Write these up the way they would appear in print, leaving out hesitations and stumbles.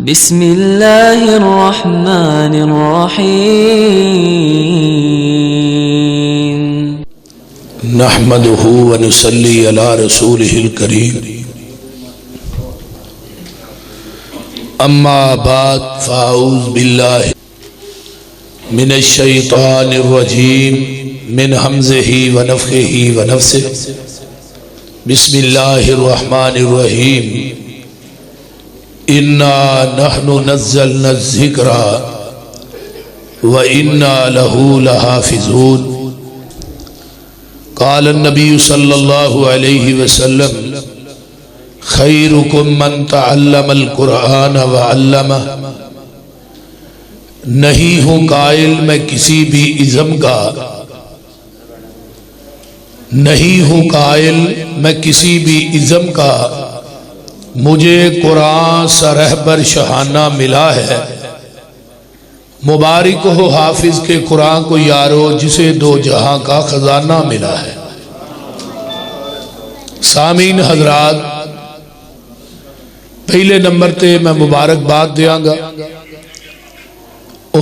بسم اللہ الرحمن الرحیم نحمده ونصلي على رسوله الكريم اما بعد فاعوذ بالله من الشیطان الرجیم من حمزه ونفخه ونفثه بسم اللہ الرحمن الرحیم انا نحن نزلنا الذکر وانا له لحافظون قال النبی صلی اللہ علیہ وسلم خیرکم من تعلم القرآن وعلمہ. نہیں ہوں قائل میں کسی بھی ازم کا، نہیں ہوں قائل میں کسی بھی ازم کا، مجھے قرآن سا رہبر شہانہ ملا ہے. مبارک ہو حافظ کے قرآن کو یارو جسے دو جہاں کا خزانہ ملا ہے. سامعین حضرات، پہلے نمبر تے میں مبارکباد دیاں گا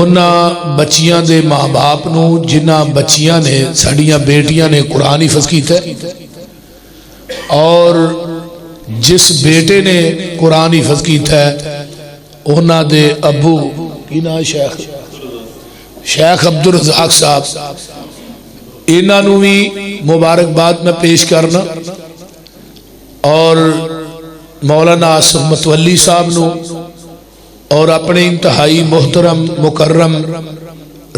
انہاں بچیاں دے ماں باپ نو جنہاں بچیاں نے ساڑیاں بیٹیاں نے قرآن حفظ کیتا ہے، اور جس بیٹے نے قرآن حفظ کیتا ہے انہاں دے ابو کی نام شیخ عبدالرزاق صاحب، انہاں نو بھی مبارکباد میں پیش کرنا، اور مولانا آصف متولی صاحب نو اور اپنے انتہائی محترم مکرم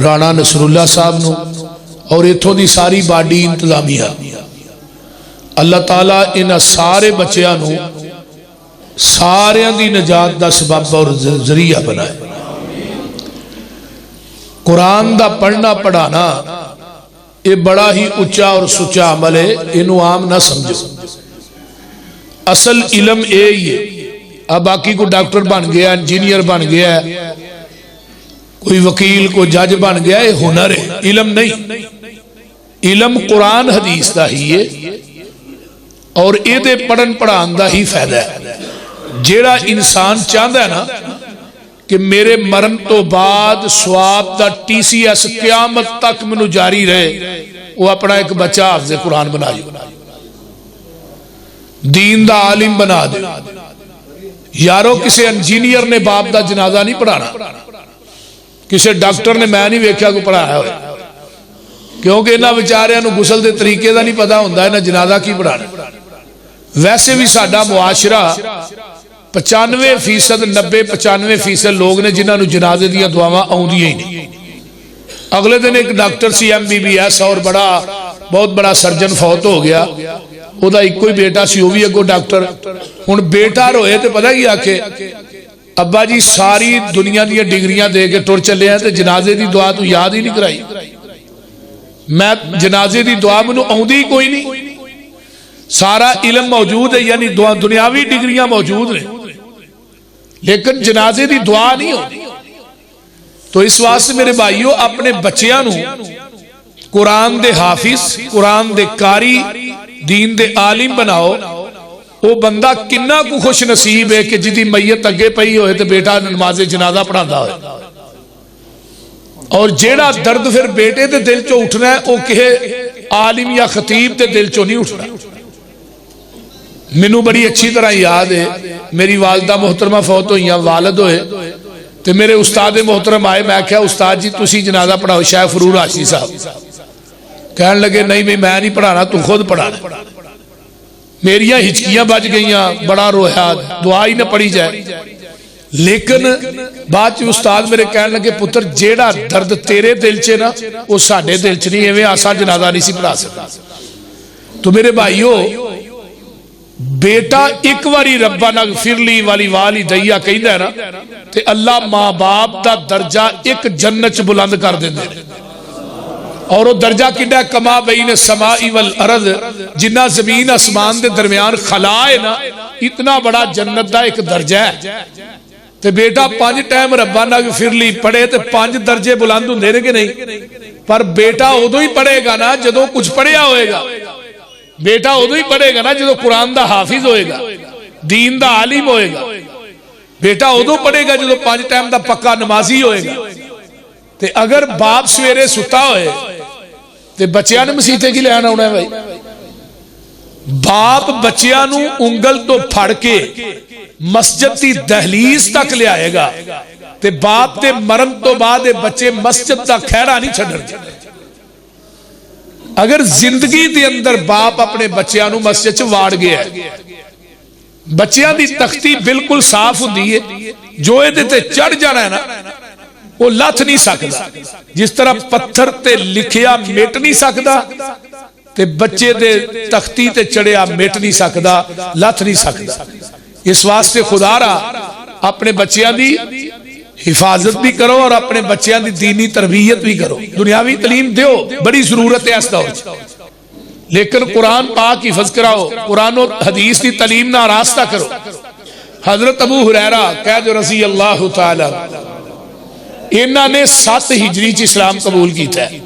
رانا نصر اللہ صاحب نو اور اتھوں دی ساری باڈی انتظامیہ، اللہ تعالیٰ انہاں سارے بچیاں نو سارے دی نجات دا سبب اور ذریعہ بنائے. قرآن دا پڑھنا پڑھانا یہ بڑا ہی اچھا اور سچا عمل ہے، انہوں عام نہ سمجھو. اصل علم اے ہی ہے. اب باقی کو ڈاکٹر بن گیا، انجینئر بن گیا، کوئی وکیل کو جج بن گیا، یہ ہنر ہے، علم نہیں. علم قرآن حدیث دا ہی ہے اور اے دے پڑھن پڑھان دا ہی فائدہ ہے. جیڑا انسان چاہتا ہے نا کہ میرے مرن تو بعد ثواب دا ٹی سی ایس قیامت تک منو جاری رہے، وہ اپنا ایک بچہ حافظ قرآن بنا دے، دین دا عالم بنا دے. یارو کسی انجینئر نے باپ دا جنازہ نہیں پڑھانا، کسی ڈاکٹر نے میں نہیں ویکھیا کو پڑھایا ہوئے، کیونکہ انہاں بیچاریاں نو غسل دے طریقے دا نہیں پتا ہوندا، انہاں جنازہ کی پڑھانا. ویسے بھی ساڈا معاشرہ 95% 90-95% لوگ نے جنہاں نو جنازے دیاں دعاواں آوندیاں ہی نہیں. اگلے دن ایک ڈاکٹر سی MBBS اور بہت بڑا سرجن فوت ہو گیا، وہ دا ایک کوئی بیٹا سی، وہ بھی اگو ڈاکٹر. ہن بیٹا روئے تے پتہ کیا کہ ابا جی ساری دنیا دی ڈگریاں دے کے ٹر چلے ہیں تے جنازے دی دعا تو یاد ہی نہیں کرائی. میں جنازے دی دعا منو آوندی کوئی نہیں، سارا علم موجود ہے، یعنی دنیاوی ڈگریاں موجود ہیں، لیکن جنازے دی دعا نہیں ہوتی. تو اس واسطے میرے بھائیو اپنے بچیاں نو قرآن دے حافظ، قرآن دے قاری، دین دے عالم بناؤ. وہ بندہ کنہ کو خوش نصیب ہے کہ جدی میت اگے پئی ہوئے تو بیٹا نماز جنازہ پڑھاتا ہوئے. اور جیڑا درد پھر بیٹے دے دل چو اٹھنا ہے وہ کہے عالم یا خطیب دے دل چو نہیں اٹھنا. منو بڑی اچھی طرح یاد ہے، میری والدہ محترمہ فوت ہوئی ہیں، والد ہوئے تو میرے استاد محترم آئے. میں کہا استاد جی تسی جنازہ پڑھاؤ، شیخ فرور آشی صاحب. کہنے لگے نہیں میں نہیں پڑھانا، تو خود پڑھانا. میریاں ہچکیاں بج گئیاں، بڑا رویا، دعا ہی نہ پڑھی جائے. لیکن بعد چ استاد میرے کہنے لگے پتر جیڑا درد تیرے دل چ نا وہ ساڈے دل چ نہیں، ایویں آسان جنازہ نہیں سی پڑھا سکتا. تو میرے بھائیو بیٹا ایک واری ربنا اغفر لی والی والدیا کہندا ہے نا تے اللہ ماں باپ دا درجہ ایک جنت چ بلند کر دیندے. اور وہ درجہ کڈا کما بین السماء والارض، جنہ زمین آسمان دے درمیان خلا ہے نا، اتنا بڑا جنت دا ایک درجہ ہے. تے بیٹا 5 ٹائم ربنا اغفر لی پڑھے تے 5 درجے بلند ہوندے نے کہ نہیں؟ پر بیٹا ادو ہی پڑھے گا نا جدو کچھ پڑھیا ہوئے گا. بیٹا ادو ہی پڑھے گا نا جدو قرآن دا حافظ ہوئے گا، دین دا عالم ہوئے گا. بیٹا ادو پڑھے گا جدو 5 ٹائم دا پکا نمازی ہوئے گا. تے اگر باپ سویرے ستا ہوئے تے بچیاں نے مسیطے کی لیانا ہونا ہے بھائی. باپ بچیاں نو انگل تو پھڑ کے مسجد دی دہلیز تک لے آئے گا تے باپ دے مرن تو بعد بچے مسجد دا خیرہ نہیں چھڑن. اگر زندگی دے اندر باپ اپنے بچیاں نو مسجد چ واڑ گیا ہے, بچیاں دی تختی بالکل صاف ہوندی ہے, جو اے تے چڑھ جانا ہے نا وہ لتھ نہیں سکدا. جس طرح پتھر تے لکھیا مٹ نہیں سکدا تے بچے دے تختی تے چڑھیا مٹ نہیں سکدا, لتھ نہیں سکدا. اس واسطے خدا را اپنے بچیاں دی حفاظت بھی کرو اور اپنے بچیاں دی دینی تربیت بھی کرو. دنیاوی تعلیم دیو, بڑی ضرورت ہے اس دور. لیکن قرآن پاک حفظ کراؤ, قرآن و حدیث دی تعلیم نہ راستہ کرو. حضرت ابو ہریرہ قید رضی اللہ تعالی انہاں نے 7 ہجری چ اسلام قبول کیتا ہے.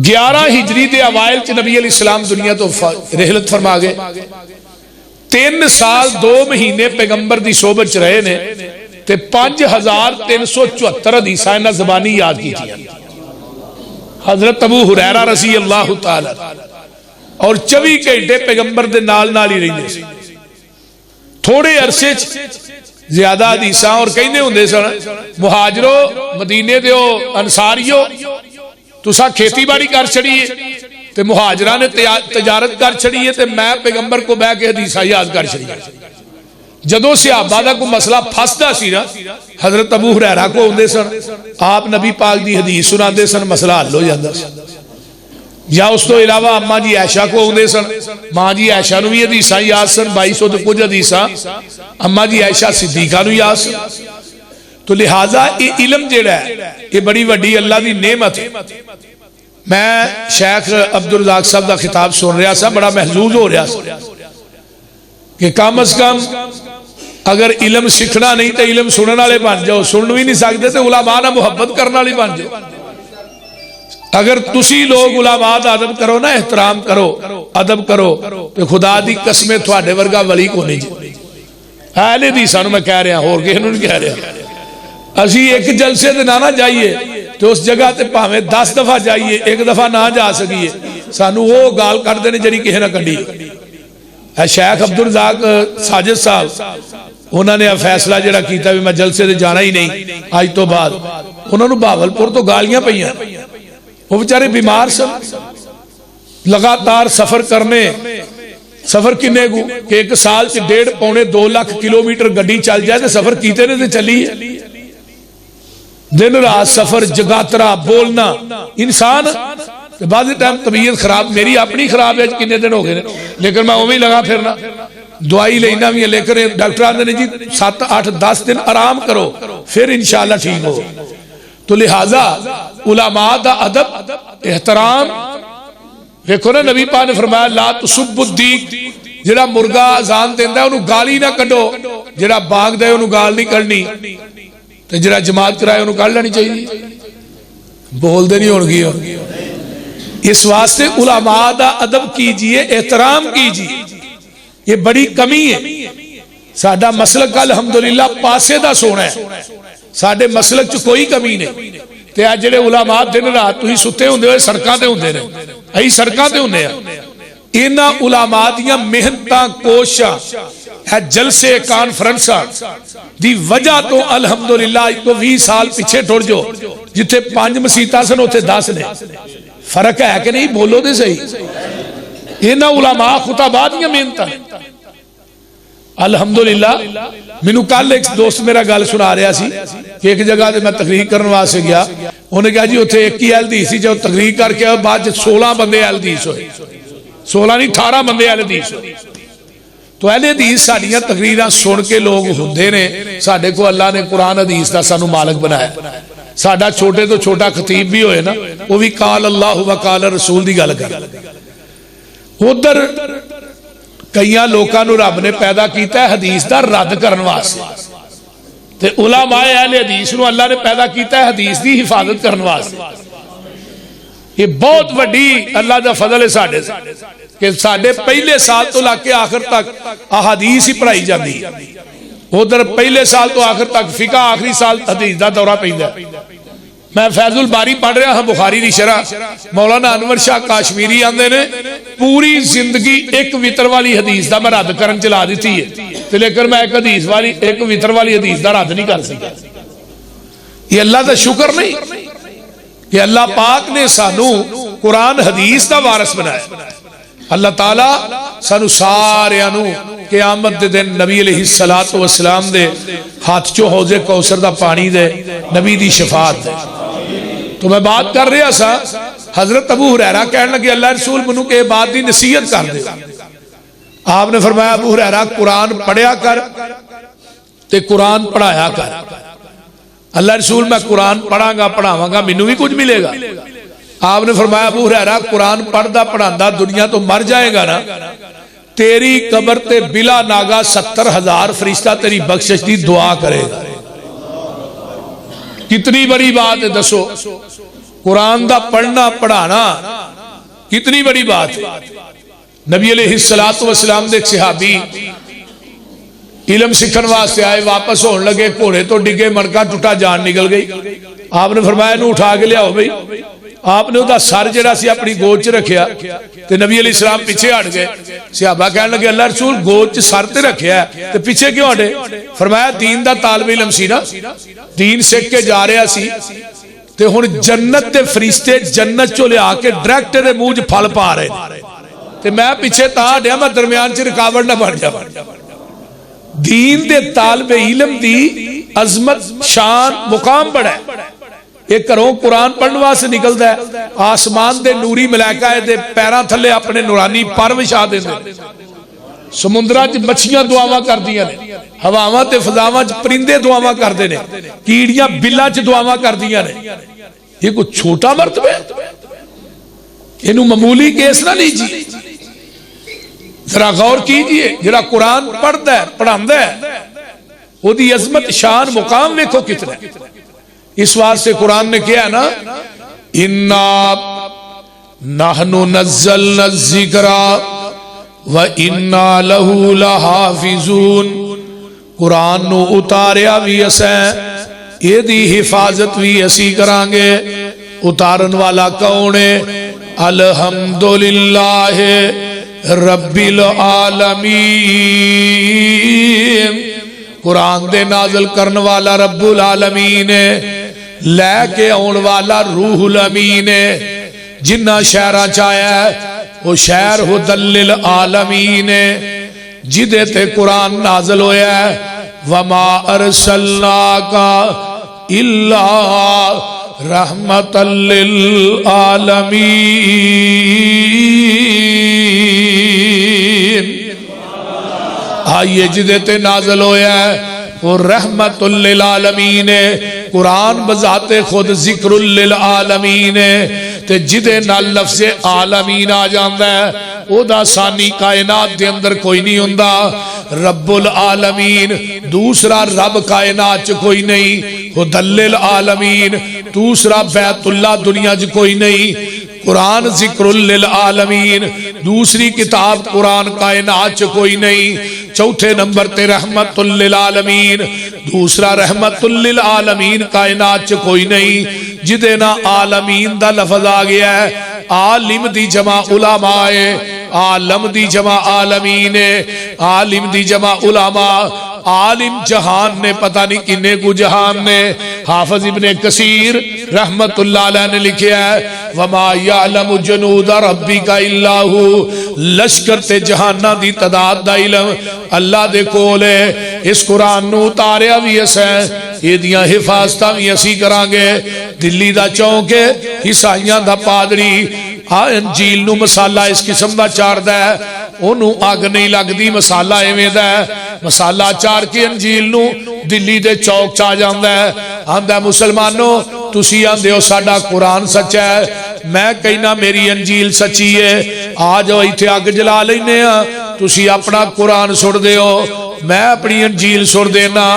11 ہجری دے اوائل چ نبی علیہ السلام دنیا تو رحلت فرما گئے. 3 سال 2 مہینے پیغمبر دی صحبت چ رہے نے تے 5374 حدیثاں انہاں زبانی یاد کیتیاں. حضرت ابو ہریرہ رضی اللہ تعالی اور 24 گھنٹے پیغمبر دے نال نال ہی رہندے سی. تھوڑے عرصے زیادہ حدیثاں اور کہندے ہوندے سن مہاجرو مدینے دیو انصاریو تساں کھیتی باڑی کر چھڑیے تے مہاجراں نے تجارت کر چھڑیے تے میں پیغمبر کو بہ کے حدیثاں یاد کر چھڑیے. جدوں صحابہ دا کوئی مسئلہ پھسدا سی نا حضرت ابو ہریرہ کو ہوندے سن, آپ نبی پاک دی حدیث سناندے سن, مسئلہ حل ہو جاندا سی. یا اس تو علاوہ اماں جی عائشہ کو ہوندے سن, ماں جی عائشہ نو بھی حدیثاں یاد سن, 2200 تے کچھ حدیثاں اماں جی عائشہ صدیقہ نو یاد سن. تو لہذا یہ علم جڑا ہے یہ بڑی وڈی اللہ دی نعمت ہے. میں شیخ عبدالرزاق صاحب دا خطاب سن رہا سا, بڑا محظوظ ہو رہا سا کہ کم از کم اگر علم سیکھنا نہیں تو علم سننے والے بن جاؤ, سن بھی نہیں سکتے تو علماء نہ محبت کرنے والے بن جاؤ. اگر تسی لوگ علماء دا ادب کرو نا, احترام کرو, ادب کرو, تو خدا دی قسمیں تھوڑے ورگا ولی کو نہیں جی. اہل حدیثاں نو میں کہہ رہا, اور کسی نو نہیں کہہ رہا. اسی ایک جلسے تے نہ جائیے تو اس جگہ تے پاویں 10 دفعہ جائیے, ایک دفعہ نہ جا سکیے, سانو وہ گال کر دینے جڑی کسی نہ کڈی. شیخ عبدالرزاق ساجد صاحب انہوں نے فیصلہ جڑا کیتا بھی میں جلسے دے جانا ہی نہیں آج تو بعد, انہوں نے بہاولپور تو گالیاں پئیاں. وہ بیچارے بیمار سن, لگاتار سفر کرنے, سفر کنے کو کہ 1 سال سے 1.5 پونے 2 لاکھ کلومیٹر گڈی چل جائے تو سفر کیتے نے تے چلی ہے. دن رات سفر, جگاترا, بولنا. انسان بعد ٹائم طبیعت خراب, میری اپنی خراب ہے, کنے دن ہو گئے لیکن میں اوویں لگا پھرنا, دوائی لینا بھی ہے, لیکن ڈاکٹر آندے نے جی 7 8 10 دن آرام کرو پھر انشاءاللہ ٹھیک ہو. تو لہذا علماء دا ادب احترام دیکھو نا, نبی پاک نے فرمایا لا تسبوا الدیک, جڑا مرغا اذان دیندا ہے اونوں گالی نہ کڈو, جڑا باغ دے اونوں گال نہیں کڈنی, تے جڑا جماعت کرائے اونوں کڈ لینی چاہیے. بول دے نہیں ہون گی. اس واسطے علماء دا ادب کیجئے, احترام کیجئے, یہ بڑی کمی ہے. ساڈا مسلک الحمدللہ پاسے دا سونا ہے, ساڈے مسلک چ کوئی کمی نہیں. تے اج جڑے علماء دن رات تسی ستے ہوندے ہوئے سڑکاں تے ہوندے نے, ائی سڑکاں تے ہوندے ہیں. انہاں علماء دیاں محنتاں کوششاں ہے جلسے کانفرنساں دی وجہ تو الحمدللہ اج تو 20 سال پیچھے ٹر جو, جتھے 5 مسیتاں سن اوتھے 10 نے. فرق ہے کہ نہیں؟ بولو دے صحیح. انہاں علماء خطباء دیاں محنتاں الحمدللہ. مینوں کل ایک دوست میرا گل سنا رہا سی کہ ایک جگہ تے میں تقریر کرن واسطے گیا, انہوں نے کہا جی اوتھے ایک ہی اہل حدیث سی, جو تقریر کر کے بعد 16 بندے اہل حدیث ہوئے, 16 نہیں 18 بندے اہل حدیث ہوئے. تو اہل حدیث ساڈیاں تقریراں سن کے لوگ ہوندے نے. ساڈے کو اللہ نے قرآن حدیث دا سانو مالک بنایا. ساڈا چھوٹے تو چھوٹا خطیب بھی ہوئے نا, وہ بھی قال اللہ و قال رسول دی گل کر. ادھر کئیاں لوکاں نو رب نے پیدا کیتا ہے حدیث دا رد کرن واسطے, تے علماء اہل حدیث نو اللہ نے پیدا کیتا ہے حدیث دی حفاظت کرن واسطے. یہ بہت وڈی اللہ دا فضل ہے ساڈے کہ ساڈے پہلے سال تو لا کے آخر تک احادیث ہی پڑھائی جاندی. ادھر پہلے سال تو آخر تک فقہ، آخری سال حدیث دا دورہ پیندا ہے۔ میں فیض الباری پڑھ رہا ہاں بخاری دی شرح، مولانا انور شاہ کاشمیری آندے نے پوری زندگی ایک وطر والی حدیث دا میں رد کرن چلا دیتی ہے، لیکن میں ایک وطر والی حدیث دا رد نہیں کر سکتا۔ یہ اللہ دا شکر نہیں کہ اللہ پاک نے سانو قرآن حدیث دا وارث بنایا۔ اللہ تعالیٰ سانو سارے انو قیامت دے دن نبی علیہ السلام دے ہاتھ چو حوض کوثر دا پانی دے، نبی دی شفاعت دے۔ تو میں بات کر رہا سا، حضرت ابو ہریرہ کہنے لگے اللہ رسول منو کہ بات دی نصیحت کر دے۔ آپ نے فرمایا ابو ہریرہ قرآن پڑھیا کر تے قرآن پڑھایا کر۔ اللہ رسول میں قرآن پڑھاں گا پڑھاواں گا مینوں بھی کچھ ملے گا؟ آپ نے فرمایا ابو ہریرہ قرآن پڑھدا پڑھاندا دنیا تو مر جائے گا نا، تیری قبر تے بلا ناگا 70,000 فرشتہ تیری بخشش دی دعا کرے گا۔ کتنی بڑی بات ہے دسو، قرآن دا پڑھنا پڑھانا کتنی بڑی بات ہے۔ نبی علیہ السلام دے ایک صحابی علم سکھن واسطے آئے، واپس ہون لگے، گھوڑے تو ڈگے، مڑکا ٹوٹا، جان نکل گئی۔ آپ نے فرمایا انہوں اٹھا کے لیا ہو بھئی۔ آپ نے دا سر جڑا سی اپنی گود چ رکھیا تے نبی علیہ السلام پیچھے ہٹ گئے۔ صحابہ کہنے لگے اللہ رسول گود چ سر تے رکھیا ہے تے پیچھے کیوں ہٹے؟ فرمایا دین دا طالب علم سی نا، دین سیکھ کے جا رہا سی تے ہن جنت دے فرشتے جنت چو لے آ کے ڈائریکٹ دے منہ وچ پھل پا رہے تے میں پیچھے تا ہٹیا، میں درمیان چ رکاوٹ نہ بن جاواں۔ دین دے طالب علم دی عظمت، شان، مقام بڑا ہے۔ ایک کروں قرآن پڑھنوا سے نکلدا ہے، آسمان دے نوری ملائکہ دے پیراں تھلے اپنے نورانی پر وچھا دیندے، سمندراں وچ مچھیاں دعاواں کردیاں نے، ہواواں تے فضاواں وچ پرندے دعاواں کردے نے، کیڑیاں بلاں وچ دعاواں کردیاں نے۔ یہ کوئی چھوٹا مرتبہ ہے؟ اینوں معمولی کیس نہ لیجیے، ذرا غور کیجئے۔ جڑا قرآن پڑھدا ہے پڑھاندا ہے وہ دی عظمت، شان، مقام دیکھو کتنا ہے۔ اس واسطے قرآن نے کیا نا، اِنَّا نَحْنُ نَزَّلْنَا الذِّكْرَ وَإِنَّا لَهُ لَحَافِظُونَ۔ قرآن نو اتاریا بھی اسیں، یہ دی حفاظت بھی اسی کرانگے۔ اتارن والا کون ہے؟ الحمدللہ رب العالمین۔ قرآن دے نازل کرن والا رب العالمین ہے، لے کے آن والا روح الامین ہے۔ جنہ شہرہ چاہیا ہے وہ شہر ہدل للعالمین ہے، جدے تے قرآن نازل ہویا ہے۔ وما ارسلناک الا رحمت للعالمین۔ آئیے جدے تے نازل ہویا ہے وہ رحمت للعالمین ہے۔ قرآن بذات خود ذکر للعالمین ہے، تے جدے نال لفظ عالمین آ جاندہ ہے او دا ثانی کائنات دے اندر کوئی نہیں ہوندہ۔ رب العالمین دوسرا رب کائنات چ کوئی نہیں، ہدل للعالمین دوسرا بیت اللہ دنیا چ کوئی نہیں۔ قرآن ذکر للعالمین دوسری کتاب قرآن کائنات چ کوئی نہیں۔ چوتھے نمبر تے رحمت للعالمین دوسرا رحمت للعالمین کائنات چ کوئی نہیں۔ جدے نا عالمین دا لفظ آ گیا ہے، عالم دی جمع علماء ہے، عالم دی جمع عالمین ہے، عالم دی جمع علماء۔ عالم جہان نے پتہ نہیں کنے کو جہان نے۔ حافظ ابن کثیر رحمت اللہ علیہ نے لکھیا ہے وما یعلم جنود ربک الا ہو۔ لشکر تے جہانہ دی تعداد دا علم اللہ دے کول ہے۔ اس قرآن نو اتاریا بھی اسیں، یہ دیاں حفاظتاں بھی اسی کرانگے۔ دلی دا چونکے عیسائیاں دا پادری انجیل نو مسالہ اس قسم دا چار دا ہے، انہوں آگ نہیں لگ دی مسالہ ایویں دا ہے۔ مسالہ چار کے انجیل نو دلی دے چوک چا جاندہ ہے، آندہ مسلمانوں تسی آندے ہو ساڑا قرآن سچا ہے، میں کہنا میری انجیل سچی ہے، آج ایتھے آگ جلا لینے ہیں، تسی اپنا قرآن سڑ دے ہو۔ میں اپنی انجیل سن دینا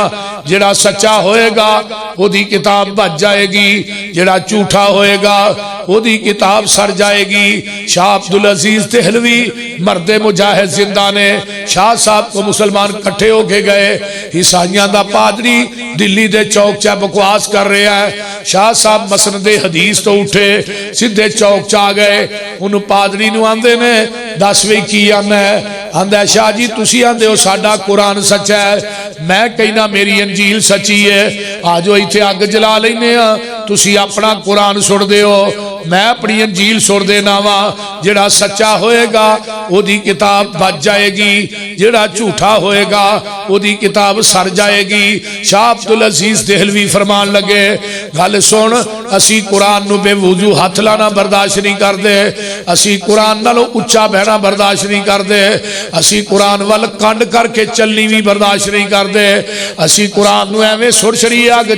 جڑا سچا ہوئے گا وہ دی کتاب بچ جائے گی جڑا جھوٹا ہوئے گا وہ دی کتاب سر جائے گی شاہ عبدالعزیز دہلوی مرد مجاہد زندہ نے شاہ صاحب کو مسلمان کٹھے ہو کے گئے عیسائیاں دا پادری دلی دے چوک چا بکواس کر رہا ہے شاہ صاحب مسند حدیث تو اٹھے سدھے چوک چا گئے انہوں پادری نو آندے نے 10ویں کی آنا ہے آندہ شاہ جی تسی آندے ہو ساڈا قرآن سچا ہے میں کہنا میری انجیل سچی ہے آجو ایتھے اگ جلا لینے ہاں تسی اپنا قرآن سڑ دے ہو میں اپنی انجیل سڑ دینا وا جڑا سچا ہوئے گا وہ دی کتاب بچ جائے گی جڑا جھوٹا ہوئے گا وہ دی کتاب سر جائے گی شاہ عبدالعزیز دہلوی فرمان لگے گل سن اسی قرآن نو بے وضو ہاتھ لانا برداشت نہیں کر دے اسی قرآن نالو اچھا بہنا برداشت نہیں کر دے اسی قرآن وال کنڈ کر کے چلنی بھی برداشت نہیں کر دے اسی قرآن نو ایویں سر چھڑی آگ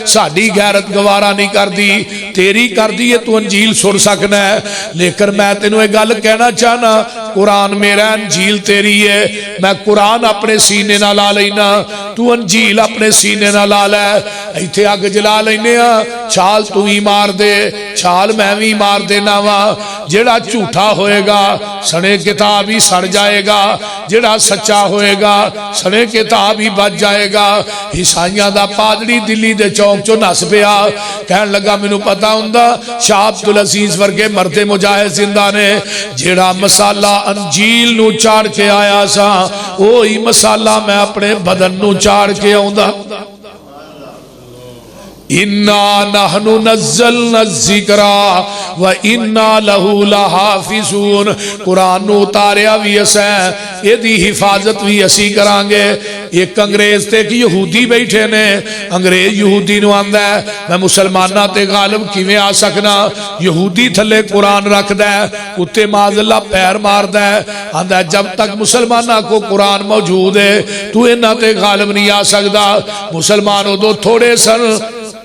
ساڈی غیرت گوارا نہیں کر دی تیری کر دی ہے تو انجیل سن سکنا ہے لیکن میں تینوں ایک گل کہنا چاہنا قرآن میرا انجیل تیری ہے میں قرآن اپنے سینے نہ لا لینا تو انجیل اپنے سینے نہ لا لے ایتھے اگ جلا لینے چھال تو ہی مار دے چھال میں بھی مار دینا وا جڑا جھوٹا ہوئے گا سنے کتاب ہی سڑ جائے گا جڑا سچا ہوئے گا سنے کتاب ہی بچ جائے گا عیسائیاں دا پادری دلی دے چوک چو نس پیا کہن لگا مینوں پتا ہوندا شاہ عبدالعزیز ورگے مرد مجاہد زندہ نے جڑا مسالہ انجیل نو چاڑ کے آیا سا وہی مسالہ میں اپنے بدن نو چاڑ کے آوندا اِنَّا نَحْنُ نَزَّلْنَا الذِّكْرَا وَإِنَّا لَهُ لَحَافِظُونَ قرآن نو اتاریا بھی اسیں یہ دی حفاظت بھی اسی کرانگے ایک انگریز تے کہ یہودی بیٹھے نے انگریز یہودی نو آندہ ہے میں مسلمانہ تے غالب کیویں آ سکنا یہودی تھلے قرآن رکھ دے کتے معاذ اللہ پیر مار دے آندہ ہے جب تک مسلمانہ کو قرآن موجود ہے تو انہاں تے غالب نہیں آ سکدا مسلمان ادو تھوڑے سن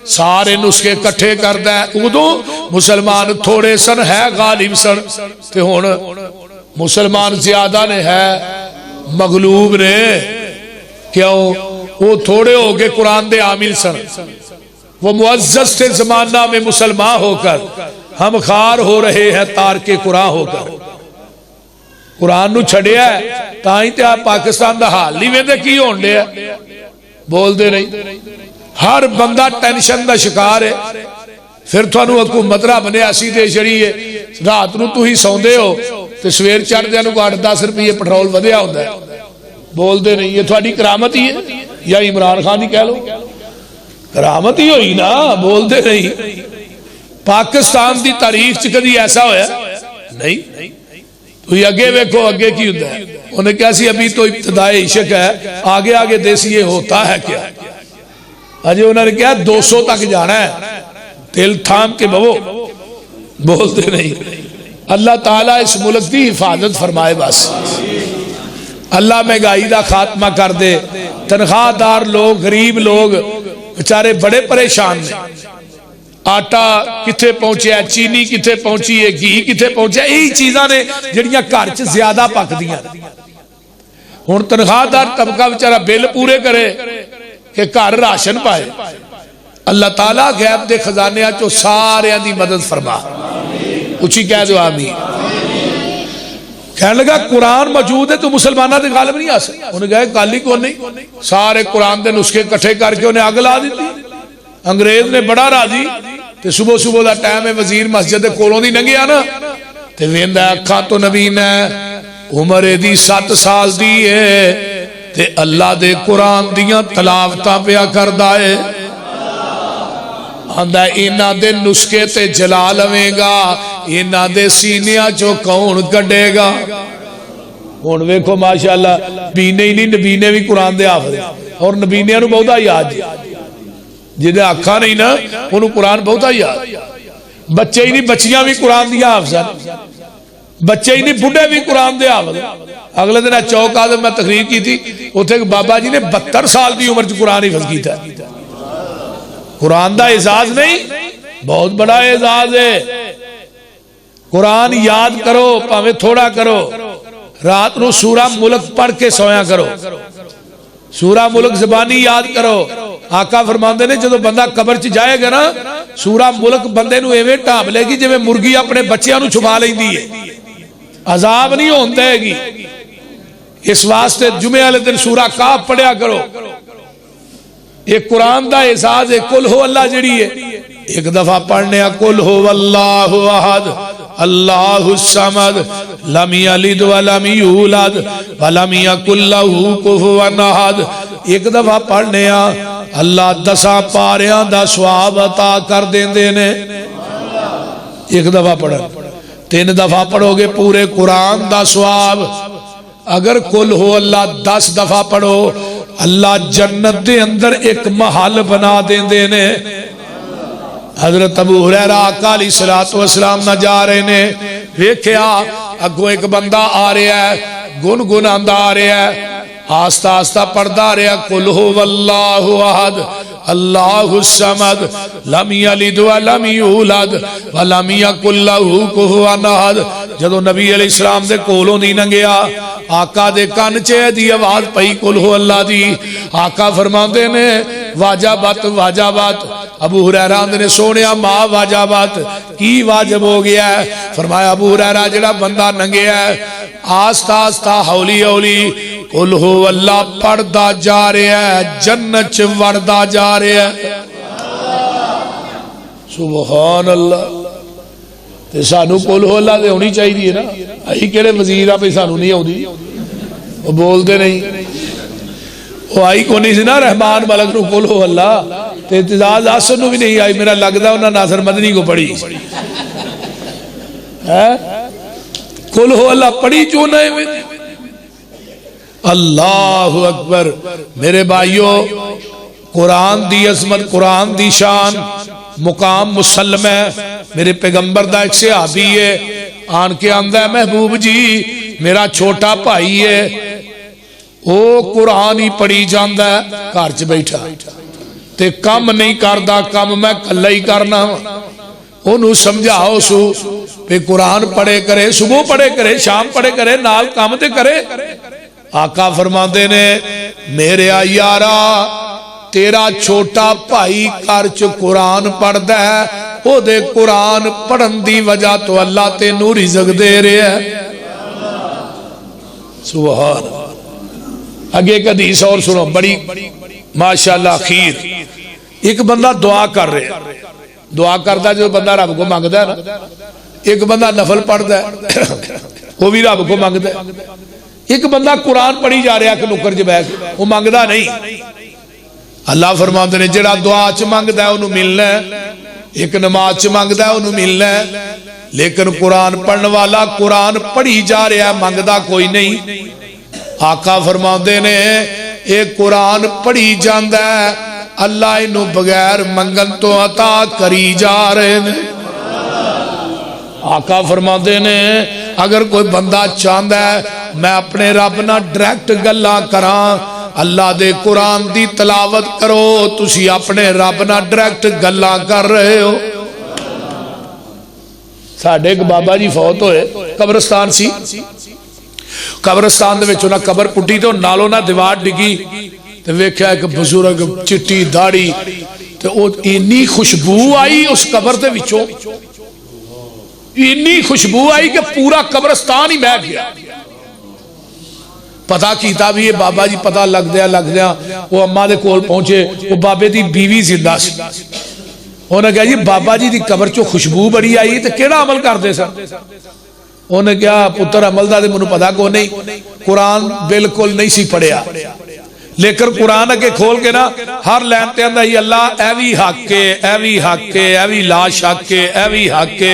سارے نسخے کٹھے کر دے ادو مسلمان تھوڑے سن ہے غالب سن تے ہون مسلمان زیادہ نے ہے مغلوب نے کیوں وہ تھوڑے ہو کے قرآن دے عامل سن وہ معزز تھے زمانہ میں مسلمان ہو کر ہم خار ہو رہے ہیں تارک قرآن ہو کر قرآن نو چھڑیا ہے تائیں تے آپ پاکستان دا حال نہیں ویندے کی ہون دے ہے بول دے نہیں ہر بندہ ٹینشن دا شکار ہے پھر تھانو حکومت رب نے ایسی دے چھڑی ہے رات نو تو ہی سوندے ہو تے سویر چڑھ دے نو 8-10 روپے پٹرول ودیا ہوندا ہے بول دے نہیں یہ تھوڑی کرامت ہی ہے یا عمران خان ہی کہہ لو کرامت ہی ہوئی نا بول دے نہیں پاکستان دی تاریخ چ کدی ایسا ہویا نہیں تو یہ اگے ویکھو اگے کی ہوندا ہے انہیں کیسی ابھی تو ابتدائی عشق ہے آگے آگے دیسی یہ ہوتا ہے کیا اجے انہوں نے کہا 200 تک جانا ہے دل تھام کے بھو بولتے نہیں اللہ تعالیٰ اس ملک دی حفاظت فرمائے بس اللہ مہنگائی دا خاتمہ کر دے تنخواہ دار لوگ غریب لوگ بیچارے بڑے پریشان نے آٹا کتھے پہنچے ہے چینی کتھے پہنچی ہے گھی کتھے پہنچے یہی چیزاں نے جڑیاں گھر چ زیادہ پک دیاں ہن تنخواہ دار طبقہ بیچارہ بل پورے کرے کہ گھر راشن پائے اللہ تعالیٰ غیب دے خزانے چو سارے دی مدد فرما اچھی کہہ دو آمین کہنے لگا قرآن موجود ہے تو مسلمانہ دے غالب نہیں آ سکتے انہیں کہا کالی کون نہیں سارے قرآن دے نسخے کٹھے کر کے انہیں آگ لا دیتی انگریز نے بڑا راضی تے صبح صبح دا ٹائم ہے وزیر مسجد کولوں دی ننگیا نا تے ویندا اکھاں تو نبی نے عمر دی 7 سال دی ہے تے اللہ دے قرآن دیاں تلاوتاں پیا کردا ہے آندہ اینا دے نسخے تے جلا لویں گا اینا دے سینیاں چو کون کڈے گا ہون ویکھو ماشاءاللہ بینے ہی نہیں نبینے بھی قرآن دے حافظ اور نبینے انہوں بہتا یاد جنہیں آکھا نہیں نا انہوں قرآن بہتا یاد بچے ہی نہیں بچیاں بھی قرآن دیا حافظ بچے ہی نہیں بڑھے بھی قرآن دے حافظ اگلے دن چوک آدم میں تقریر کی تھی اتھے بابا جی نے 72 سال دی عمر قرآن حفظ کی تھا قرآن دا اعزاز نہیں بہت بڑا اعزاز ہے قرآن یاد کرو پاویں تھوڑا کرو رات نو سورہ ملک پڑھ کے سویا کرو سورہ ملک زبانی یاد کرو. آقا فرماندے نے جدو بندہ قبر چ جائے گا نا سورہ ملک بندے نو ایویں ٹھانپ لے گی جویں مرغی اپنے بچیاں نو چھپا لیندی ہے. عذاب نہیں ہون دے گی. اس واسطے جمعے والے دن سورہ کاف پڑھیا کرو. ایک قرآن دا اعزاز ہے قل ہو اللہ جڑی ہے ایک دفعہ پڑھنے قل ہو اللہ احد اللہ الصمد لم یلد ولم یولد ولم یکن لہ کفوا احد. ایک دفعہ پڑھنے اللہ 10 پاریاں دا ثواب عطا کر دیندے نے. ایک دفعہ پڑھ 3 دفعہ پڑھو گے پورے قرآن دا ثواب. اگر قل ہو اللہ 10 دفعہ پڑھو اللہ جنت دے اندر ایک محل بنا دیندے نے. حضرت ابو ہریرہ آقا علیہ الصلوۃ والسلام نہ جا رہے نے ویکھیا اگوں ایک بندہ آ رہا ہے گنگناندا آ رہا ہے آہستہ آہستہ پڑھدا رہا قل ہو اللہ احد اللہ الصمد لم یلد ولم یولد ولم یکن لہ کفوا احد. جدو نبی علیہ السلام دے کولوں دی لنگیا آقا دے کان چ دی آواز پئی قل ہو اللہ دی. آقا فرماندے نے واجبات واجبات. ابو ہریرہ نے سونیا ما واجبات کی واجب ہو گیا ہے. فرمایا ابو ہریرہ جڑا بندہ ننگیا ہے آہستہ آہستہ ہولی ہولی قل ہو اللہ پڑھدا جا رہا ہے جنت چ وڑدا جا رہا ہے. سبحان اللہ. تے سانو قل ہو اللہ دے ہونی چاہیے نا. ائی کہڑے وزیر آ پہ سانو نہیں آوندی وہ بولتے نہیں. وہ آئی کو نہیں سی نا رحمان ملک نو قل ہو اللہ تے اعتزاز آسن نو بھی نہیں آئی. میرا لگدا انہاں ناصر مدنی کو پڑھی قل ہو اللہ پڑھی کیوں نہ. اللہ اکبر. میرے بھائیو قرآن دی عظمت قرآن دی شان مقام مسلم ہے. میرے پیغمبر دا ایک صحابی ہے آن کے آندہ ہے محبوب جی میرا چھوٹا بھائی ہے وہ قرآن ہی پڑھی جاندہ ہے گھر چ بیٹھا تے کم نہیں کردا کم میں کلا ہی کرنا. انہوں سمجھاؤ سو پہ قرآن پڑھے کرے صبح پڑھے کرے شام پڑھے کرے نال کام تے کرے. آقا فرماندے نے میرے یارا تیرا چھوٹا بھائی گھر چ قرآن پڑھدا ہے او دے قرآن پڑھن دی وجہ تو اللہ تینوں رزق دے رہا ہے. سبحان. آگے ایک حدیث اور سنو بڑی ماشاءاللہ خیر. ایک بندہ دعا کر رہے دعا کردا جو بندہ رب کو مانگدا ہے نا ایک بندہ نفل پڑھدا ہے وہ بھی رب کو مانگدا ہے. ایک بندہ قرآن پڑھی جا رہا کہ نکر چ بیٹھ وہ مانگدا نہیں. اللہ فرماندے نے جڑا دعا چ مانگدا ہے انہوں ملنا ہے ایک نماز چ مانگدا ہے انہوں ملنا ہے. لیکن قرآن پڑھن والا قرآن پڑھی جا رہا ہے مانگدا کوئی نہیں. آقا فرماندے نے ایک قرآن پڑھی جاندا ہے اللہ انہوں بغیر منگن تو عطا کری جا رہے ہیں. آقا فرماندے نے اگر کوئی بندہ چاہتا ہے میں اپنے رب نہ ڈائریکٹ گلاں کراں اللہ دے قرآن دی تلاوت کرو تسی اپنے رب نہ ڈائریکٹ گلاں کر رہے ہو. ساڈے ایک بابا جی فوت ہوئے قبرستان سی قبرستان دے وچ انہاں قبر پٹی تے نالوں نہ دیوار ڈگی تے ویکھیا ایک بزرگ چٹی داڑھی تے او اتنی خوشبو آئی اس قبر دے وچوں اتنی خوشبو آئی کہ پورا قبرستان ہی مہک گیا. پتہ کیتا بھی یہ بابا جی پتہ لگ دیا وہ اماں دے کول پہنچے وہ بابے دی بیوی زندہ سی. انہوں نے کہا جی بابا جی دی قبر چو خوشبو بڑی آئی تے کیڑا عمل کر دے سر. انہوں نے کہا پتر عمل دا دے منو پتا کو نہیں قرآن بالکل نہیں سی پڑھیا لیکن قرآن اگے کھول کے نا ہر لین تے اندہ ہی اللہ اے وی حق کے اے وی حق کے اے وی لا شک کے اے وی حق کے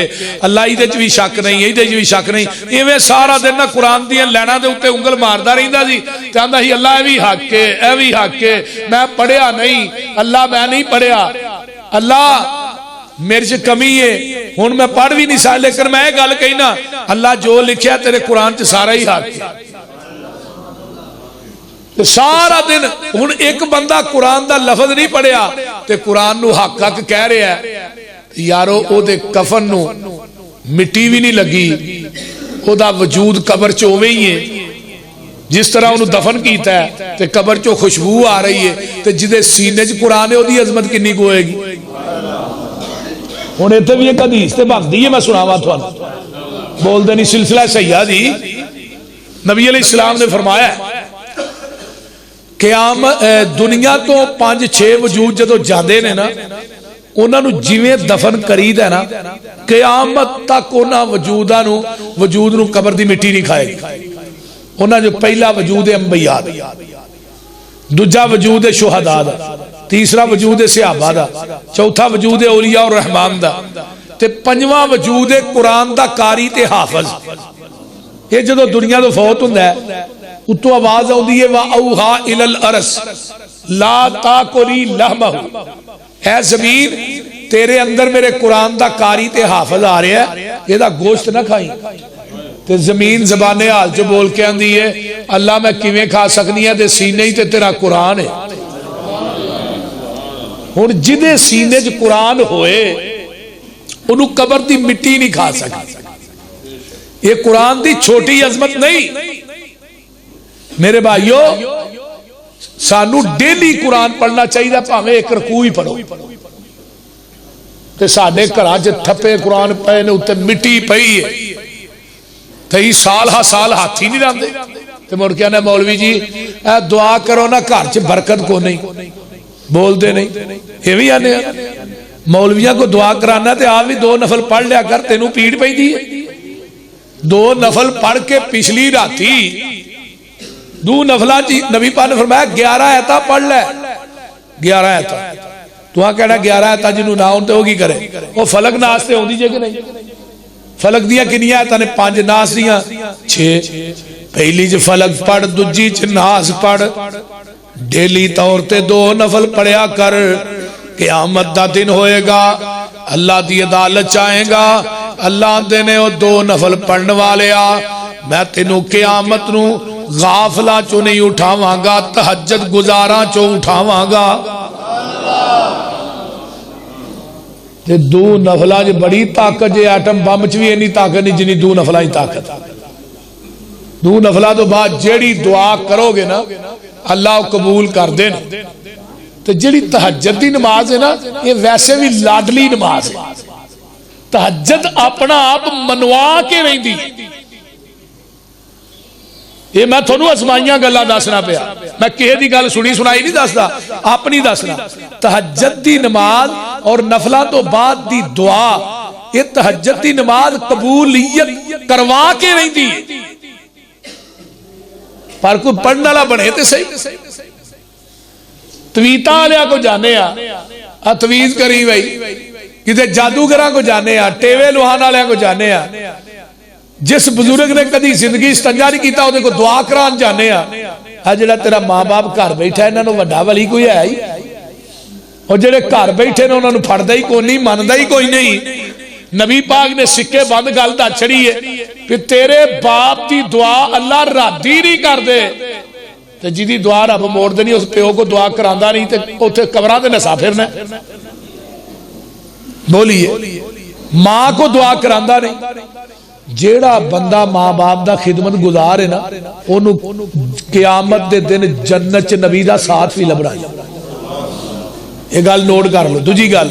اللہ ایدے چوی شک نہیں ایدے چوی شک نہیں ایویں سارا دن نا قرآن دیا لینا دے اتے انگل ماردہ رہندہ دی تے اندہ ہی اللہ اے وی حق کے اے وی حق کے میں پڑھیا نہیں اللہ میں نہیں پڑھیا اللہ میرے سے کمی ہے ہون میں پڑھ بھی نہیں سکتا لیکن میں گل کہی نا اللہ جو لکھیا تیرے قرآن تے سارا ہی حق ہے. سارا دن ہن ایک بندہ قرآن دا لفظ نہیں پڑھیا تے قرآن نو حق حق کہہ رہا ہے یارو او دے کفن نو مٹی بھی نہیں لگی او دا وجود قبر چ اوویں ہی ہے جس طرح انہوں دفن کیتا ہے تے قبر چو خوشبو آ رہی ہے تے جدے سینے چ قرآن ہے وہ دی عظمت کنی کو ہوئے گی. ہوں اتنے بھی ایک حدیث تے بنتی ہے میں سناوا تھانوں بول دے نہیں سلسلہ سیاح دی نبی علیہ السلام نے فرمایا قیامت دنیا تو 5-6 وجود جدو جاندے نے نا انہاں نو جویں دفن کرید ہے نا قیامت تک انہاں وجود نو قبر دی مٹی نہیں کھائے گی. انہاں جو پہلا وجود انبیاء دا دوجا وجود شہداء دا تیسرا وجود صحابہ دا چوتھا وجود اولیاء اور رحمان دا تے پنجواں وجود قرآن دا قاری تے حافظ. یہ جدو دنیا تو فوت ہوندا ہے اتو آواز آندی ہے وَأَوْحَا إِلَى الْأَرْضِ لَا تَأْكُلِي لَحْمَهُ اے زمین تیرے اندر میرے قرآن دا قاری تے حافظ آ رہا ہے یہ دا گوشت نہ کھائیں. تے زمین زبان حال جو بول کے آندی ہے اللہ میں کیویں کھا سکنی ہے تے سینے ہی تے تیرا قرآن ہے. ہن جدے سینے چ قرآن ہوئے انہوں قبر دی مٹی نہیں کھا سکتی. یہ قرآن دی چھوٹی عظمت نہیں میرے بھائیو سانو ڈیلی قرآن پڑھنا چاہیے پاویں ایک رکوع ہی پڑھو تے ساڈے گھراں چ تھپے قرآن پے نے اوتے مٹی پئی ہے تے سال ہاتھ ہی نہیں لاندے تے مڑ کے آنا مولوی جی اے دعا کرو نا گھر چ برکت کو نہیں بول دے نہیں یہ بھی آنے مولویاں کو دعا کرانا تے آپ بھی 2 نفل پڑھ لیا کر تینوں پیڑ پئی دی 2 نفل پڑھ کے پچھلی راتی 2 نفلہ نبی پاک نے فرمایا 11 آیتاں پڑھ لے 11 آیتاں تو ہاں کہنا 11 آیتاں جنہوں نہ ہونتے ہوگی کرے وہ فلک ناس تے ہوں دیجئے کہ نہیں فلک دیا کنی آیتاں نے 5 ناس دیا 6 پہلی جو فلک پڑھ دوجی چ ناس پڑھ ڈیلی طور تے 2 نفل پڑھیا کر قیامت دا دن ہوئے گا اللہ دی عدالت چاہیں گا اللہ دینے وہ 2 نفل پڑھنے والے میں تینوں قیامت نو غافلہ چو نہیں اٹھاواں گا تہجد گزاراں چو اٹھاواں گا. تے 2 نفلہ جو بڑی طاقت جے ایٹم بم چوی اینی طاقت نہیں جنی 2 نفلہ ہی طاقت 2 نفلہ تو بعد جیڑی دعا کرو گے نا اللہ قبول کر دے تو جیڑی تہجد دی نماز ہے نا یہ ویسے بھی لاڈلی نماز ہے. تہجد اپنا آپ منوا کے نہیں دی یہ میں تھوڑو ازمائیاں گلہ دسنا پیا میں کہے دی گل سنی سنائی نہیں دستا اپنی دسنا. تہجد دی نماز اور نفلہ تو بعد دی دعا یہ تہجد دی نماز قبولیت کروا کے نہیں دی پر کوئی پڑھنا لا بنے تے صحیح تویتاں لیا کو جانے تویز کری بھائی کتے جادوگراں کو جانے ٹیوے لوہانا لیا کو جانے جس بزرگ نے کدی زندگی استنجا نہیں کیتا وہ کو دعا کران جانے جڑا تیرا ماں باپ گھر بیٹھا ہے انہاں نو وڈا ولی کوئی ہے ہی اور جڑے گھر بیٹھے نے انہاں نو پھڑدا ہی کوئی نہیں مندا ہی کوئی نہیں. نبی پاک نے سکے بند گل دا چڑھی ہے کہ تیرے باپ دی دعا اللہ ردی نہیں کر دے تے جدی دعا رب موڑ دینی اس پیو کو دعا کراندا نہیں تے اوتھے قبراں تے نسا پھرنا بولیے ماں کو دعا کراندا نہیں. جیڑا بندہ ماں باپ دا خدمت گزار ہے نا انہوں قیامت دے دن جنت چ نبی دا ساتھ بھی لبنا یہ گل نوٹ کر لو. دوجی گل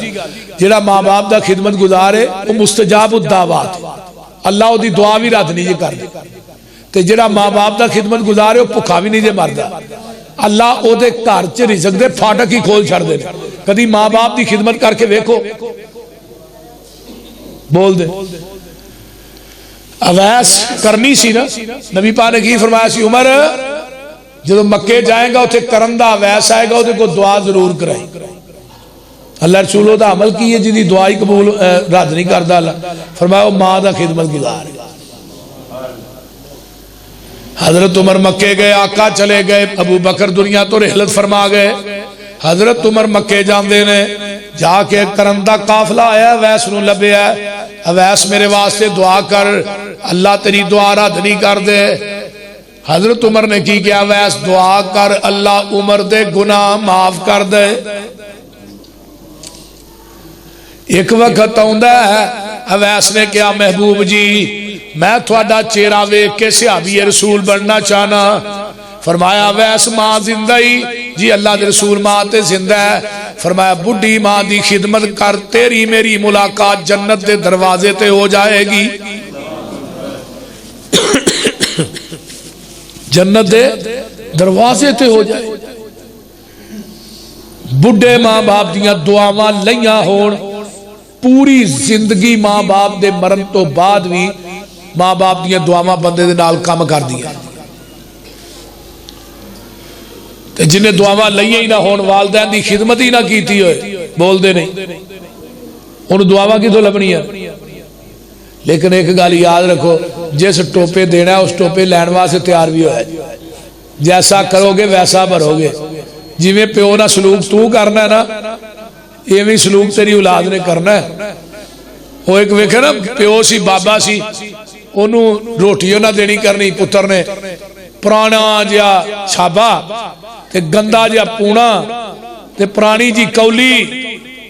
جیڑا ماں باپ دا خدمت گزار ہے وہ مستجاب الدعوات اللہ دی دعا بھی رد نہیں جے کر دے تے جیڑا ماں باپ دا خدمت گزار ہے وہ بھکا بھی نہیں جے مردا اللہ او دے گھر چ رزق دے پھاٹک ہی کھول چھڑ دے. کدی ماں باپ دی خدمت کر کے ویکھو بول دے. اویس کرنی سی نا نبی پاک نے کی فرمایا سی عمر جب مکے جائیں گا اتنے کرن دا اویس آئے گا وہ کو دعا ضرور کرائی. اللہ رسولو دا عمل کی ہے جدی دعائی قبول رد نہیں کردا اللہ فرمایا وہ ماں دا خدمت گزار ہے. حضرت عمر مکے گئے آقا چلے گئے ابو بکر دنیا تو رحلت فرما گئے. حضرت عمر مکے جاندے نے جا کے کرن دا قافلہ آیا اویس نو لبیا اویس میرے واسطے دعا کر اللہ تیری دعا رد نہیں کر دے. حضرت عمر نے کی کیا اویس دعا کر اللہ عمر دے گناہ معاف کر دے. ایک وقت آندا ہے اویس نے کیا محبوب جی میں تھوڑا چہرہ ویکھ کے صحابی رسول بننا چاہنا فرمایا ویس ماں زندہ ہی؟ جی اللہ دے رسول ماں تے زندہ ہے۔ فرمایا بڈھی ماں دی خدمت کر، تیری میری ملاقات جنت دے دروازے تے ہو جائے گی، جنت دے دروازے تے ہو جائے۔ بڈھے ماں باپ دیاں دعاواں لئیاں ہون، پوری زندگی ماں باپ دے مرن تو بعد بھی ماں باپ دیاں دعاواں بندے دے نال کام کر دیا، جنہیں دعاواں لئیاں ہی نہ ہون، والدین دی خدمت ہی نہ کیتی ہوئے، بول دے نہیں، انہوں دعاواں کی تو لبنی ہے۔ لیکن ایک گل یاد رکھو، جس ٹوپے دینا ہے اس ٹوپے لینوا سے تیار بھی ہوئے، جیسا کرو گے ویسا بھرو گے۔ جی میں پیو نہ سلوک تو کرنا ہے نا، یہ بھی سلوک تیری اولاد نے کرنا ہے۔ وہ ایک ویکھے نا پیو سی بابا سی، انہوں روٹیوں نہ دینی کرنی، پتر نے پرانا جیا چھابا تے گندا جیا پونا تے پرانی جی کولی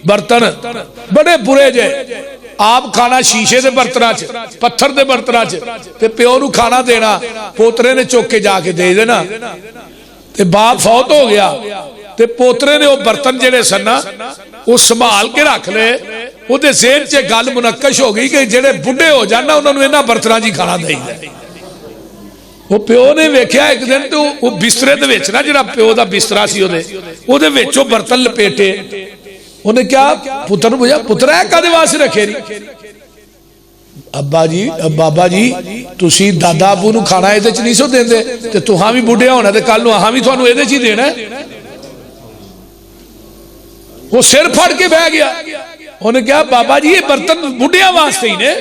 برتن بڑے برے جے، آپ کھانا شیشے دے برتنا چ، پتھر دے برتنا چ، تے پیو نو کھانا دینا، پوترے نے چوک کے جا کے دے دینا، تے باپ فوت ہو گیا تے پوترے نے وہ برتن جڑے سننا وہ سنبھال کے رکھ لے، وہ دے ذہن چ گل منقش ہو گئی کہ جڑے بڈھے ہو جانا انہوں نے انہاں برتناں جی کھانا دے دے۔ وہ پیو نے ویکھیا ایک دن تو وہ بسترے دے وچ نا جڑا پیو دا بسترا سی او دے وچوں برتن لپیٹے، انہیں کیا پتر نو پوچھا پتر ہے کدے واسطے رکھے نہیں؟ ابا جی بابا جی تسی دادا ابو نو کھانا اے چ نہیں سو دیندے تے تہاں بھی بڈھیا ہونا تے کل نو اہاں بھی تھانوں اے چ ہی دینا ہے۔ وہ سر پھڑ کے بہ گیا، انہیں کہا بابا جی یہ برتن بڈھیا واسطے ہی نے،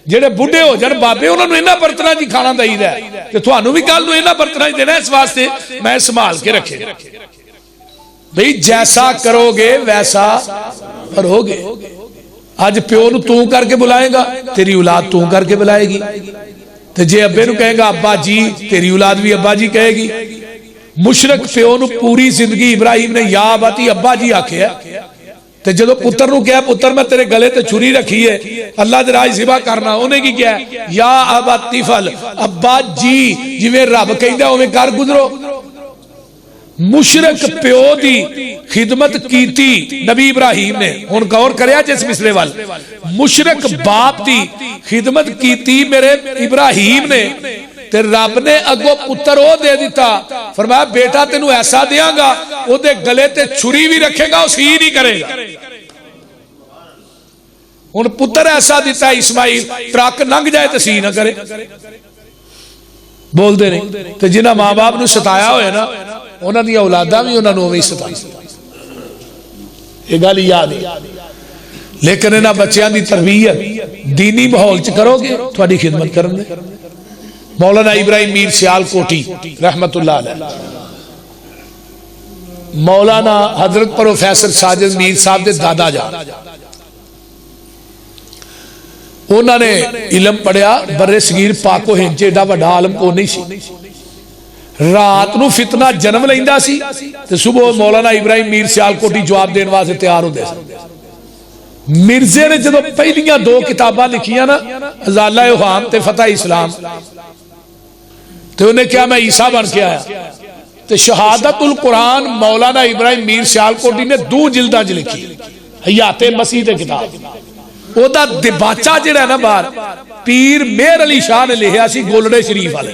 جڑے بڈھے ہو جان بابے انہوں نے انہاں برتناں جی کھانا دئی دا ہے تے تھانوں بھی کل نو انہاں برتناں جی دینا، اس واسطے میں سنبھال کے رکھے۔ بھئی جیسا کرو گے ویسا کرو گے۔ آج پیو نو تو کر کے بلائے گا، تیری اولاد تو کر کے بلائے گی، تے جے ابے نو کہے گا ابا جی، تیری اولاد بھی ابا جی کہے گی۔ مشرک پیو نو پوری زندگی ابراہیم نے یا اباتی ابا جی آکھے ہے، تے جدو پتر نو کہا پتر میں تیرے گلے تے چھری رکھی ہے اللہ دے راہ ذبح کرنا، انہیں کی کیا ہے یا اباتی فل، ابا جی جویں رب کہندا اوویں کر گزرو۔ مشرک پیو دی خدمت کیتی نبی ابراہیم نے، ان غور کریا جس مسئلے وال، مشرک باپ دی خدمت کیتی میرے ابراہیم نے، تے رب نے اگو پتر او دے دیتا، فرمایا بیٹا تینوں ایسا دیاں گا او دے گلے تے چھری بھی رکھے گا اسی نہیں کرے گا۔ ان پتر ایسا دیتا ہے اسماعیل، ٹرک ننگ جائے تے سی نہ کرے، بول دے نہیں۔ تے جنہاں ماں باپ نے ستایا ہوئے نا انہاں دی اولاداں بھی انہاں نو وہی ستائی، یہ گل یاد ہے۔ لیکن انہاں بچیاں دی تربیت دینی ماحول چ کرو گے تھوڑی خدمت کرن گے۔ مولانا ابراہیم میر سیال کوٹی رحمت اللہ علیہ، مولانا حضرت پروفیسر ساجد میر صاحب دے دادا جان، انہوں نے علم پڑھیا برے صغیر پاک و ہند ایڈا وڈا عالم کو نہیں سی، رات نو فتنہ جنم لیندا سی تے صبح مولانا ابراہیم میر سیال کوٹی جواب دین واسطے تیار ہوندے سن۔ مرزے نے جدو پہلیاں دو کتاباں لکھیاں نا ازالہ اوہام تے فتح اسلام، تو انہیں کیا میں عیسیٰ بن کے آیا، تو شہادت القرآن مولانا ابراہیم میر سیال کوٹی نے 2 جلداں چ لکھی، حیات مسیح تے کتاب، او دا دباچہ جڑا ہے نا باہر پیر مہر علی شاہ نے لکھیا سی گولڑے شریف والے،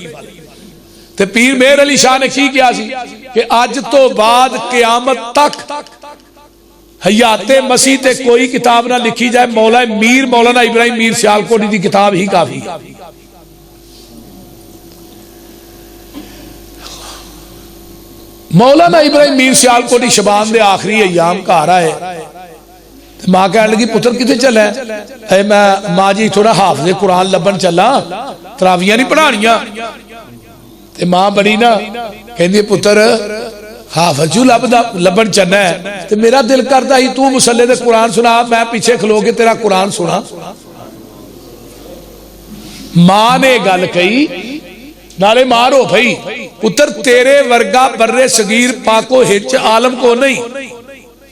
تے پیر مہر علی شاہ نے کی کیا سی کہ آج تو بعد قیامت تک حیات مسیح تے کوئی کتاب نہ لکھی جائے، مولانا ابراہیم میر سیال کوٹی دی کتاب ہی کافی ہے۔ مولانا ابراہیم میر سیال کوٹی شبان دے آخری ایام کا آ رہا ہے، ماں کہنے لگی پتر کتے چلا ہے؟ اے میں ماں جی تھوڑا حافظ قرآن لبن چلا، تراویاں نہیں پڑھانیاں، تے ماں بڑی نا کہندی پتر حافظ جو لبن چلنا ہے تے میرا دل کرتا ہی تو مصلے دے قرآن سنا، میں پیچھے کھلو کے تیرا قرآن سنا۔ ماں نے گل کہی نالے مارو بھائی، پتر تیرے ورگا برے صغیر پاکو ہچ عالم کو نہیں،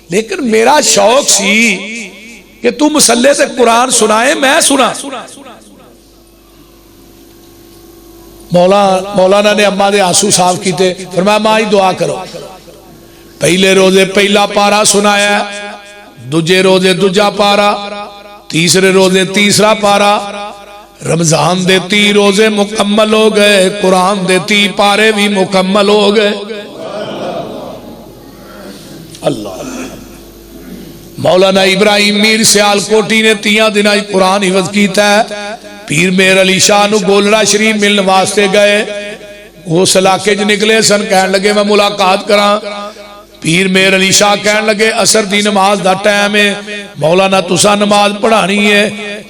لیکن میرا شوق سی کہ تو مصلے سے قرآن سنائے میں سنا۔ مولانا نے اما دے آنسو صاف کیتے، فرمایا ماں ہی دعا کرو، پہلے روزے پہلا پارا سنایا، دوجے روزے دوجا پارا، تیسرے روزے تیسرا پارا، رمضان دے 30 روزے مکمل ہو گئے، قرآن دے 30 پارے بھی مکمل ہو گئے۔ اللہ مولانا ابراہیم میر سیال کوٹی نے 30 دن قرآن حفظ کیتا ہے، پیر میر علی شاہ نو گولڑا شریف ملن واسطے گئے، وہ علاقے چ نکلے سن، کہن لگے میں ملاقات کراں، پیر میر علی شاہ کہن لگے اثر دی نماز دا ٹائم ہے، مولانا تسا نماز پڑھانی ہے،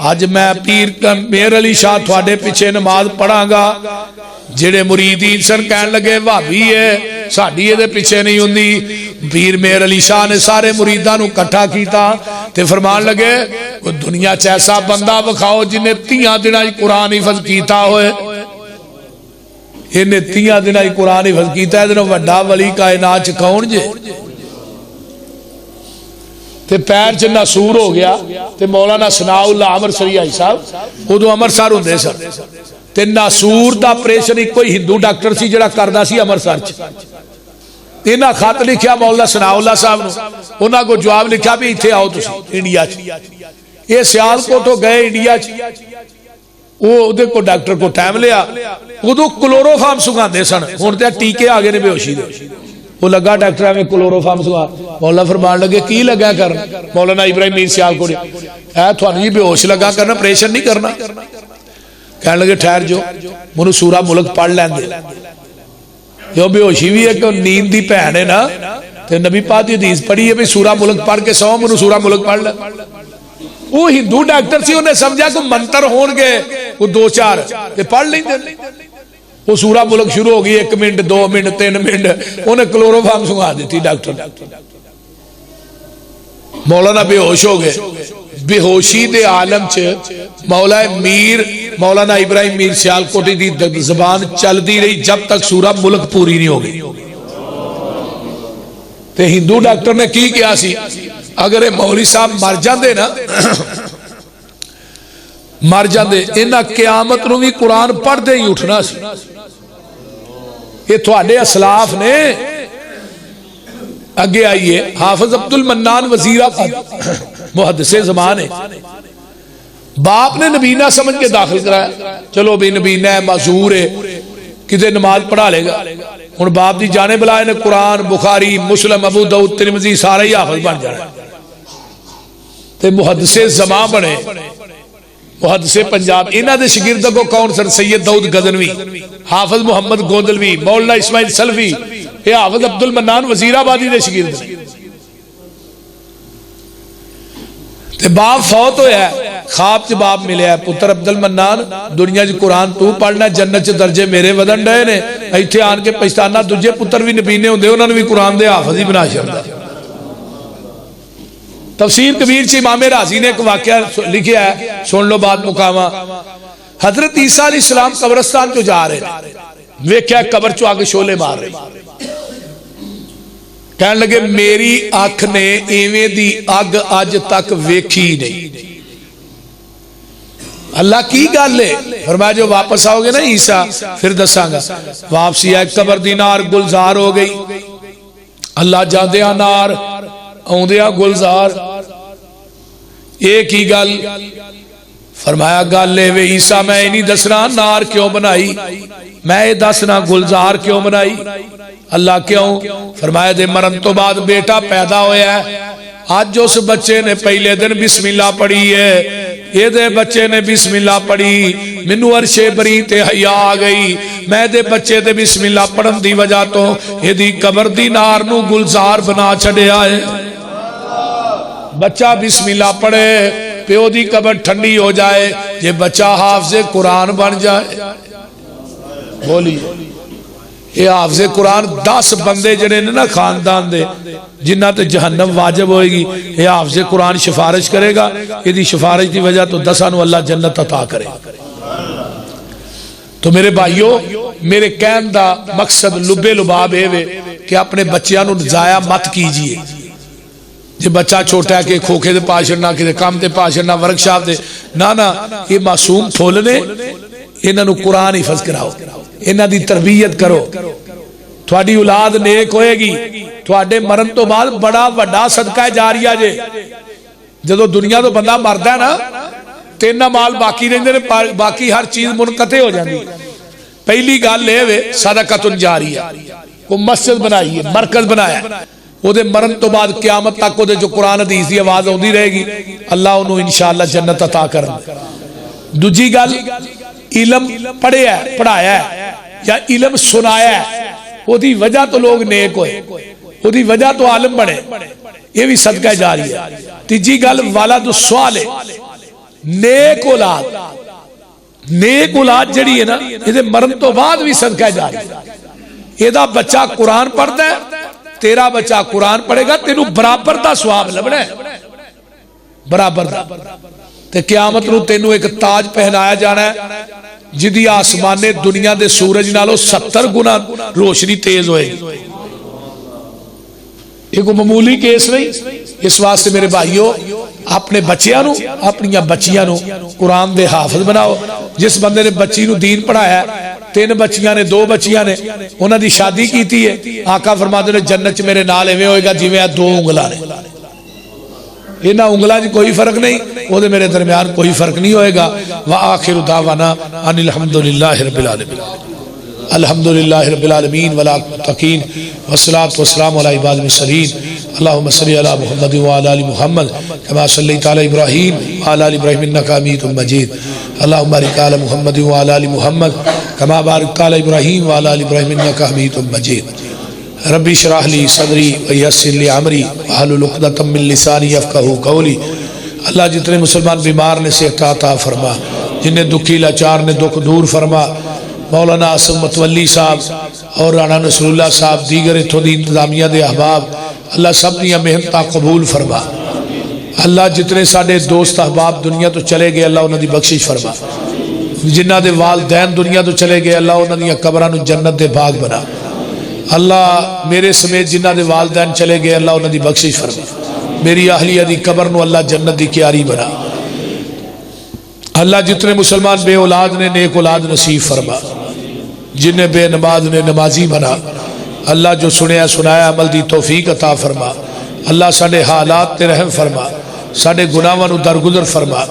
آج میں پیر میر علی شاہ تھوڑے پیچھے نماز پڑھاں گا۔ جڑے مریدین سن کہن لگے بھابی ہے ساڈی دے پیچھے نہیں ہوندی، پیر میر علی شاہ نے سارے مریداں نو کٹھا کیتا تے فرمان لگے کوئی دنیا چ ایسا بندہ بکھاؤ جن نے 30 دناں قرآن حفظ کیتا ہوئے، انہیں 30 دناں قرآن حفظ کیتا ہے، دنوں وڈا ولی کائنات چ کون جے؟ تے پیر چ ناسور ہو گیا تے مولانا ثناء اللہ عمر سریائی صاحب ادو امرسر ہوندے سن تے ناسور دا آپریشن ایک کوئی ہندو ڈاکٹر سی جڑا کردا سی امرسر چ، انہاں خط لکھیا مولانا ثناء اللہ صاحب نو، انہاں کو جواب لکھیا بھی ایتھے آؤ تسی انڈیا چ، یہ سیال کوٹوں گئے انڈیا چ، وہ دے کو ڈاکٹر کو ٹائم لیا، ادو کلورو فارم سنگاندے سن، ہن تے ٹیکے آ گئے نے بے ہوشی دے، وہ لگا ڈاکٹر میں کلورو فارم سنگا، مولانا فرمان لگے کی لگا کرنا، مولانا ابراہیم میر سیال کوٹی اے تھانوں جی بے ہوش لگا کرنا، آپریشن نہیں کرنا، کہنے لگے ٹھہر جو منو سورہ ملک پڑھ لین دے، جو بے ہوشی بھی ہے کہ نیند دی بہن ہے نا، تے نبی پاک دی حدیث پڑھی ہے بھی سورہ ملک پڑھ کے سو منو سورہ ملک پڑھ لے۔ وہ ہندو ڈاکٹر سی انہیں سمجھا کہ منتر ہون گے وہ 2-4 تے پڑھ لیں دے، وہ سورہ ملک شروع ہو گئی 1 منٹ 2 منٹ 3 منٹ، انہیں کلورو فارم سنگا دیتی ڈاکٹر، مولانا بے ہوش ہو گئے، بے ہوشی دے عالم چ مولانا ابراہیم میر سیال کوٹی دی زبان چل دی رہی جب تک سورہ ملک پوری نہیں ہو گئی، تے ہندو ڈاکٹر نے کی کیا سی، اگر یہ مولوی صاحب مر جاندے نا مر جاندے انہاں قیامت نو بھی قرآن پڑھ دے ہی اٹھنا سی، یہ تھوڑے اسلاف نے اگے آئیے حافظ عبد المنان وزیر محدث زمان ہے، باپ نے نبینہ سمجھ کے داخل کرایا، چلو بھی نبینہ ہے معذور ہے کدے نماز پڑھا لے گا، ہن باپ دی جانے بلائے نے قرآن بخاری مسلم ابو داؤد ترمذی سارے ہی حافظ بن جانا تے محدث زمان بنے، محدث پنجاب، انہاں دے شاگرد کو کون سن؟ سید داؤد غزنوی، حافظ محمد گوندلوی، مولانا اسماعیل سلفی، یہ حافظ عبد المنان وزیر آبادی دے شاگرد، تے باپ فوت ہویا ہے، خواب چ باپ ملیا ہے پتر عبد المنان دنیا چ قرآن تو پڑھنا، جنت چ درجے میرے ودن ڈے نے، ایتھے آن کے پچھتانا دوجے پتر بھی نبینے ہوندے انہاں نوں بھی قرآن دے حافظ ہی بنا چھڑدا۔ تفسیر کبیر چ امام رازی نے ایک واقعہ لکھیا ہے، سن لو بات مقامہ، حضرت عیسیٰ علیہ السلام قبرستان جو جا رہے ہیں، ویکھیا قبر چو آگے شولے مار رہے، کہنے لگے میری آنکھ نے ایویں دی اگ اج تک ویکھی نہیں، اللہ کی گل ہے؟ فرمایا جو واپس آؤ گے نا عیسیٰ پھر دساں گا، واپسی آئے قبر دی نار گلزار ہو گئی، اللہ جاندیا نار آوندیا گلزار، ایک ہی گل، فرمایا گل لے وے عیسیٰ میں نہیں دسنا نار کیوں بنائی، میں یہ دسنا گلزار کیوں بنائی، اللہ کیوں؟ فرمایا دے مرن تو بعد بیٹا پیدا ہویا ہے، آج جو اس بچے نے پہلے دن بسم اللہ پڑھی ہے، یہ دے بچے نے بسم اللہ پڑھی، منو عرش بری تے حیا آ گئی، میں دے بچے دے بسم اللہ پڑھن دی وجہ تو یہ دی قبر دی نار نو گلزار بنا چھڑے آئے، بچہ بسم اللہ پڑھے پیو دی قبر ٹھنڈی ہو جائے، یہ بچہ حافظ قرآن بن جائے، بولی یہ حافظ قرآن 10 بندے جڑے نے نا خاندان دے جنہ تے جہنم واجب ہوئے گی، یہ حافظ قرآن شفارش کرے گا، یہ دی شفارش دی وجہ تو 10 نو اللہ جنت عطا کرے۔ تو میرے بھائیو میرے کہن دا مقصد لبے لباب ہے کہ اپنے بچیاں نو ضائع مت کیجئے، جی بچہ چھوٹا ہے کہ کھوکھے دے پاشرنا کسی کام دے پاشرنا ورکشاپ دے، نا یہ معصوم پھولنے انہاں نو قرآن حفظ کراؤ، انہاں دی تربیت کرو، تھوڑی اولاد نیک ہوئے گی، تھوڑے مرن تو بعد بڑا وڈا صدقہ جاریہ جے. جدو دنیا تو بندہ مردا ہے نا تینا مال باقی رہندے نے، باقی ہر چیز منقطع ہو جاندی. پہلی گل لے وے صدقۃ جاریہ، کو مسجد بنائی ہے، مرکز بنایا، وہ دے مرن تو بعد قیامت تک وہ دے جو قرآن حدیث دی آواز ہوندی رہے گی، اللہ انہوں انشاءاللہ جنت عطا کرن. دوجی گل علم پڑھایا ہے یا علم سنایا ہے، وہ دی وجہ تو لوگ نیک ہوئے، وہ دی وجہ تو عالم بڑھے، یہ بھی صدقہ جاری ہے. تیجی گل والد الصالح، نیک اولاد، نیک اولاد جڑی ہے نا یہ مرن تو بعد بھی صدقہ جاری ہے. یہ دا بچہ قرآن پڑھتا ہے، تیرا بچہ قرآن پڑھے گا، تینوں برابر دا ثواب لبنا ہے، برابر دا. تے قیامت نو تینوں ایک تاج پہنایا جانا ہے جدی آسمان دنیا دے سورج نالو 70 گنا روشنی تیز ہوئے گی. ایک معمولی کیس نہیں. اس واسطے میرے بھائیو اپنے بچیاں نو، اپنی بچیاں نو قرآن دے حافظ بناؤ. جس بندے نے بچی نو دین پڑھایا ہے، 3 بچیاں نے، 2 بچیاں نے، انہاں دی شادی کیتی ہے، آقا فرماتے ہیں جنت چ میرے نال ایویں ہوئے گا جویں 2 انگلاں نے. انہاں انگلاں چ کوئی فرق نہیں، وہ میرے درمیان کوئی فرق نہیں ہوئے گا. وآخر دعوانا ان الحمدللہ رب العالمین. الحمدللہ رب العالمین والمتقین والصلاة والسلام علی عباد المرسلین. اللہم صلی علی محمد وعلی آل محمد کما صلیت علی ابراہیم وعلی آل ابراہیم انک حمید مجید. اللہم بارک علی محمد وعلی آل محمد کما بارکت علی ابراہیم وعلی آل ابراہیم انک حمید مجید. ربی اشرح لی صدری ویسر لی امری واحلل عقدۃ من لسانی یفقہوا قولی. اللہ جتنے مسلمان بیمار نے صحت عطا فرما، جنہیں دکھی لاچار نے دکھ دور فرما. مولانا عاصم متولی صاحب اور رانا نصر اللہ صاحب، دیگر اتھوں دی انتظامیہ دے احباب، اللہ سب دیا محنتاں قبول فرما. اللہ جتنے ساڑے دوست احباب دنیا تو چلے گئے اللہ انہوں دی بخشش فرما. جنہ دے والدین دنیا تو چلے گئے اللہ انہوں دی قبرانو جنت دے باغ بنا. اللہ میرے سمیت جنہ دے والدین چلے گئے اللہ انہوں دی بخشش فرما. میری اہلیہ دی قبر نو اللہ جنت دی کیاری بنا. اللہ جتنے مسلمان بے اولاد نے نیک اولاد نصیب فرما، جنہیں بے نماز نے نمازی بنا. اللہ جو سنیا سنایا عمل دی توفیق عطا فرما. اللہ ساڑے حالات تے رحم فرما، ساڑے گناہاں نو درگزر فرما.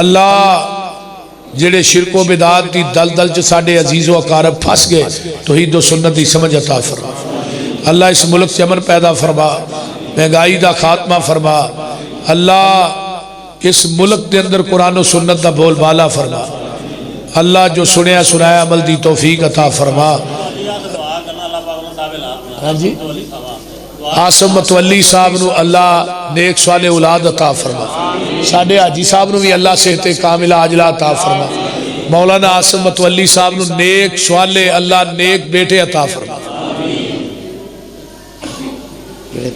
اللہ جڑے شرک و بدعات دی دلدل چ ساڑے عزیز و اقارب پھنس گئے، توحید و سنت دی سمجھ عطا فرما. اللہ اس ملک سے امن پیدا فرما، مہنگائی دا خاتمہ فرما. اللہ اس ملک دے اندر قرآن و سنت دا بول بالا فرما. اللہ جو سنیا سنایا عمل دی توفیق عطا فرما. عاصم متولی صاحب نو اللہ نیک صالح اولاد عطا فرما. ساڑھے حاجی صاحب نو بھی اللہ صحت کاملہ عاجلہ عطا فرما. مولانا عاصم متولی صاحب نو نیک صالح اللہ نیک بیٹے عطا فرما.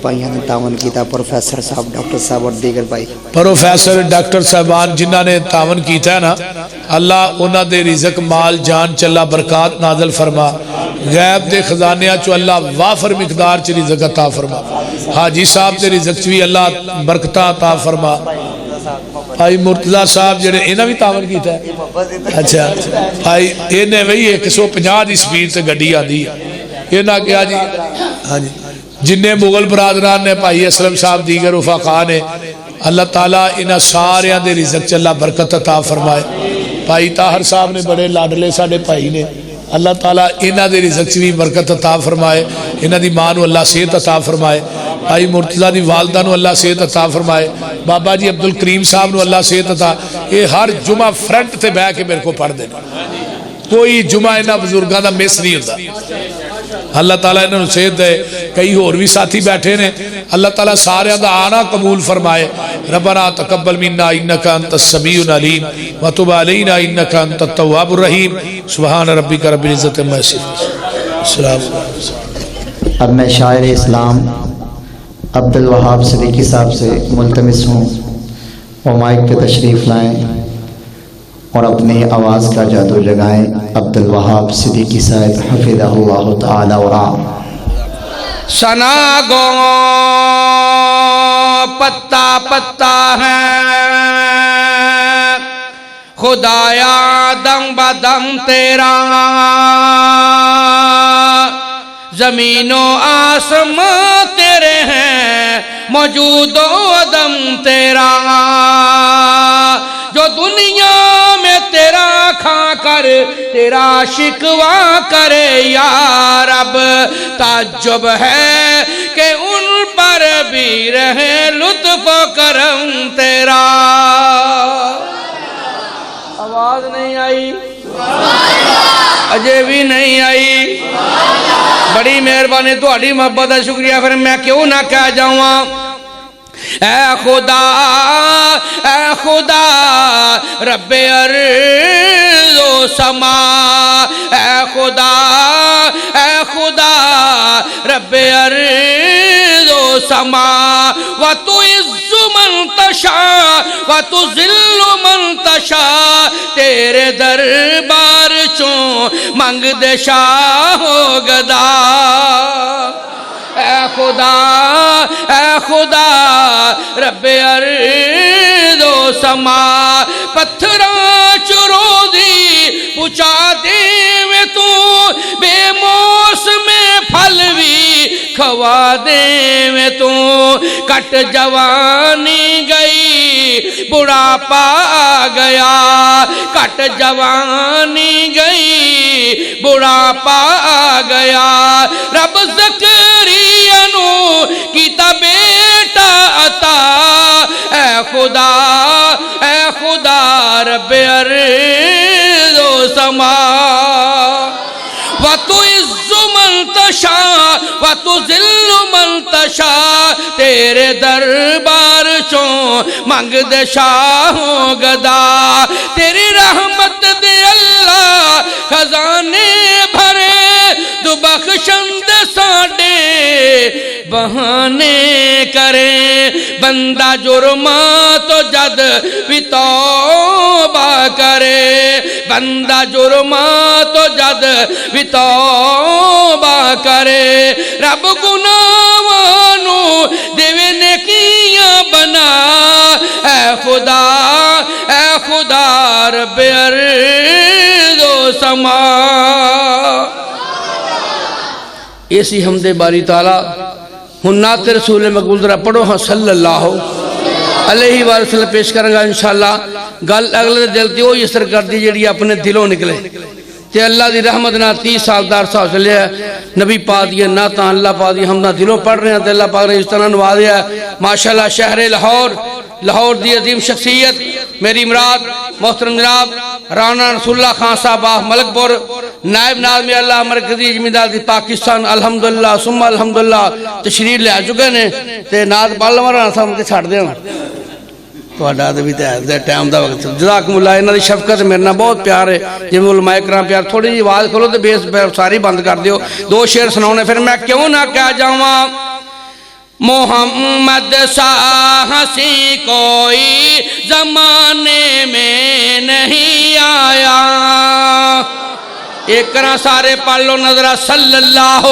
پائیاں نے تعاون کیتا پروفیسر صاحب، ڈاکٹر صاحب اور دیگر بھائی، پروفیسر ڈاکٹر صاحبان جنہ نے تعاون کیتا ہے نا، اللہ انہ دے رزق مال جان چلا برکات نازل فرما. غیب دے خزانیاں چو اللہ وافر مقدار چ رزق عطا فرما. حاجی صاحب دے رزق چوی اللہ برکتہ عطا فرما. بھائی مرتضی صاحب جڑے انہاں بھی تعاون کیتا ہے. اچھا بھائی انہیں وہی 150 دی سپیڈ سے گڈی آندی ہے. انہاں کیا جی، ہاں جی جنہیں مغل برادران نے، بھائی اسلم صاحب دیگر وفاقہ نے، اللہ تعالیٰ انہاں سارے دے رزق چ اللہ برکت عطا فرمائے. بھائی طاہر صاحب نے بڑے لاڈلے ساڑے بھائی نے، اللہ تعالیٰ انہاں دے رزق چ بھی برکت عطا فرمائے. انہاں دی ماں نو اللہ صحت عطا فرمائے. بھائی مرتضیٰ دی والدہ نو اللہ صحت عطا فرمائے. بابا جی عبدالکریم صاحب نو اللہ صحت عطا. یہ ہر جمعہ فرنٹ تے بہ کے میرے کو پڑھ دینا، کوئی جمعہ انہاں بزرگاں دا مس نہیں ہوتا. اللہ تعالیٰ انہوں نے صحت دے. کئی اور بھی ساتھی بیٹھے نے، اللہ تعالیٰ سارے دا آنا قبول فرمائے. ربنا تقبل منا انکا انت السمیع العلیم وتب علینا انکا انت التواب الرحیم. سبحان ربک رب العزت عما یصفون. السلام علیکم. اب میں شاعر اسلام عبدالوہاب صدیقی صاحب سے ملتمس ہوں وہ مائک پہ تشریف لائیں اور اپنی آواز کا جادو جگائیں. عبدالوہاب صدیقی صاحب حفظہ اللہ تعالی ورعاہ. سنا گو پتا پتا ہے خدایا دم بدم تیرا زمین و آسمان تیرے ہیں موجود و عدم تیرا جو دنیا میں تیرا کھا کر تیرا شکوہ کرے یا رب تعجب ہے کہ ان پر بھی رہے لطف و کرم تیرا آواز نہیں آئی اجے بھی نہیں آئی بڑی مہربانی تہاڈی محبت کا شکریہ پھر میں کیوں نہ کہہ جاواں اے خدا رب ارض و سما اے خدا رب ارض و سما وتعز من تشاء وتذل من تشاء تیرے دربار چوں منگ دے شاہ و گدا اے خدا رب ارض و سما پتھراں چ روزی پچا دے میں تو بے موسم پھل بھی کھوا دے میں تو کٹ جوانی گئی بڑھاپا گیا کٹ جوانی گئی بڑھاپا گیا رب زکریا نو کیتا بیٹا عطا اے خدا رب ارض و سما وتعز من تشاء وتذل من تشاء تیرے دربار چوں منگ دے شاہ و گدا تیری رحمت دے اللہ خزانے بھرے تو بخشند ساڈے بہانے کرے بندہ جرماں تو جد بھی توبہ کرے بندہ جرماں تو جد بھی توبہ کرے رب گناہانو دیوے نیکیاں بنا اے خدا رب ارض و سما ایسی حمد باری تعالیٰ ہن نعت رسول مقبول ذرا پڑھو ہاں صلی اللہ علیہ وآلہ وسلم پیش کریں گا انشاءاللہ گل اگلے دل تے ہوئی سرگردی جڑی اپنے دلوں نکلے تے اللہ دی رحمت نہ 30 سال دار صاحب چلے نبی پاک دی نعتاں اللہ پاک دی حمداں دلوں پڑھ رہے ہیں تے اللہ پاک نے اس طرح نوازیا ماشاءاللہ شہر لاہور دی عظیم شخصیت میری مراد محترم جناب رانا رسول اللہ خان صاحب ملک پور نائب ناظم اللہ مرکزی زمیندار دی پاکستان الحمدللہ ثم الحمدللہ تشریف لے آ چکے نے تے نعت پڑھ لواں رانا صاحب تے چھڈ دیاں تہاڈا تے بھی تے ٹائم دا وقت جزاکم اللہ انہاں دی شفقت میرے نال بہت پیار ہے جویں علماء کرام پیار تھوڑی جی آواز کھولو تے بیس ساری بند کر دیو دو شعر سناونے پھر میں کیوں نہ کہہ جاواں محمد سا ہنسی کوئی زمانے میں نہیں آیا ایک کرا سارے پڑھ لو نظرہ صلی اللہ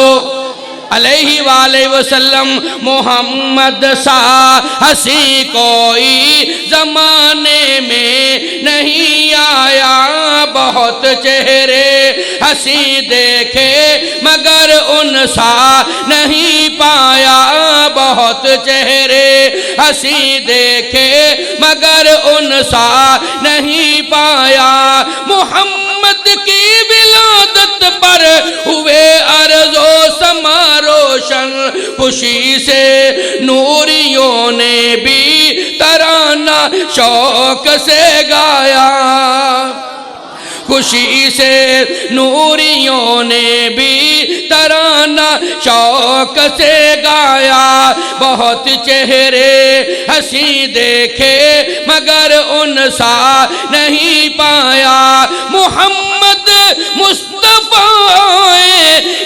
علیہ وآلہ وسلم محمد سا ہنسی کوئی زمانے میں نہیں آیا بہت چہرے ہنسی دیکھے مگر ان سا نہیں پایا بہت چہرے ہنسی دیکھے مگر ان سا نہیں پایا محمد کی ولادت پر ہوئے ارض و سما روشن خوشی سے نوریوں نے بھی ترانہ شوق سے گایا خوشی سے نوریوں نے بھی ترانہ شوق سے گایا بہت چہرے ہنسی دیکھے مگر ان سا نہیں پایا محمد مصطفیٰ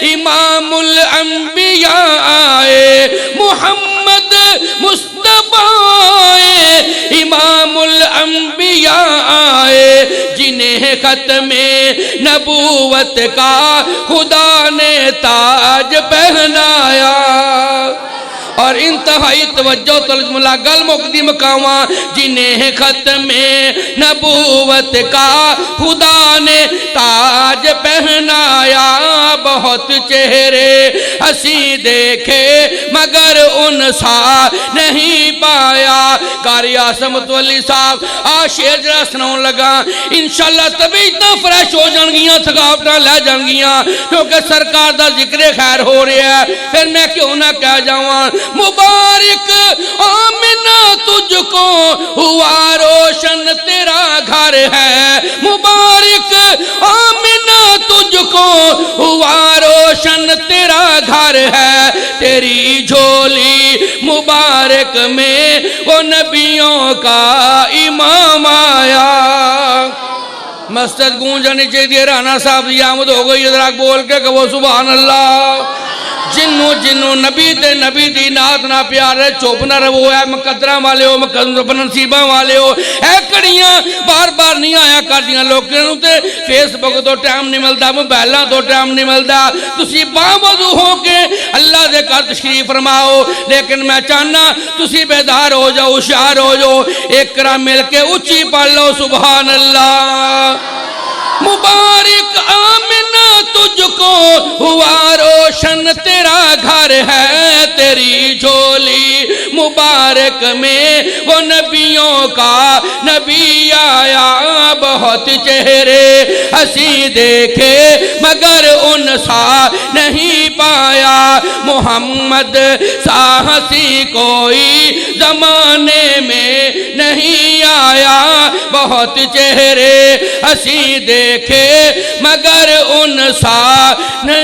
امام الانبیاء آئے محمد مصطفیٰ امام الانبیاء آئے جنہیں ختم نبوت کا خدا نے تاج پہنایا اور انتہائی توجہ تلجملہ گل مقدی مقامہ جنہیں ختم نبوت کا خدا نے تاج پہنایا بہت چہرے ہنسی دیکھے مگر ان سا نہیں پایا قاری عاصمت علی صاحب شعر جڑا سناؤں لگا انشاءاللہ طبیعتاں فریش ہو جان گیاں تھکاوٹاں لے جان گیاں کیونکہ سرکار دا ذکر خیر ہو رہا ہے پھر میں کیوں نہ کہہ جاؤں مبارک آمنہ تجھ کو ہوا روشن تیرا گھر ہے مبارک آمنہ تجھ کو ہوا روشن تیرا گھر ہے تیری جھولی مبارک میں وہ نبیوں کا امام آیا مسجد گونجانی چاہیے رانا صاحب دی آمد ہو گئی ادراک بول کے کہو سبحان اللہ جنوں نبی دی نات نہ پیار ہے چوپ نہ رہو ہے مقدرہ والے ہو نصیبہ والے ہو اے کڑیاں بار بار نہیں آیا کر دیاں لوگوں تے فیس بک تو ٹائم نہیں ملتا موبائلاں تو ٹائم نہیں ملتا تسی باوضو ہو کے اللہ دے گھر تشریف فرماؤ لیکن میں چاہنا تسی بیدار ہو جاؤ ہوشیار ہو جاؤ ایک کرا مل کے اونچی پڑھ لو سبحان اللہ مبارک آمنہ تجھ کو ہوا روشن تیرا گھر ہے تیری جھولی مبارک میں وہ نبیوں کا نبی آیا بہت چہرے ہنسی دیکھے مگر ان سا نہیں پایا محمد سا ہنسی کوئی زمانے میں نہیں آیا بہت چہرے ہنسی دیکھے مگر ان سا نہیں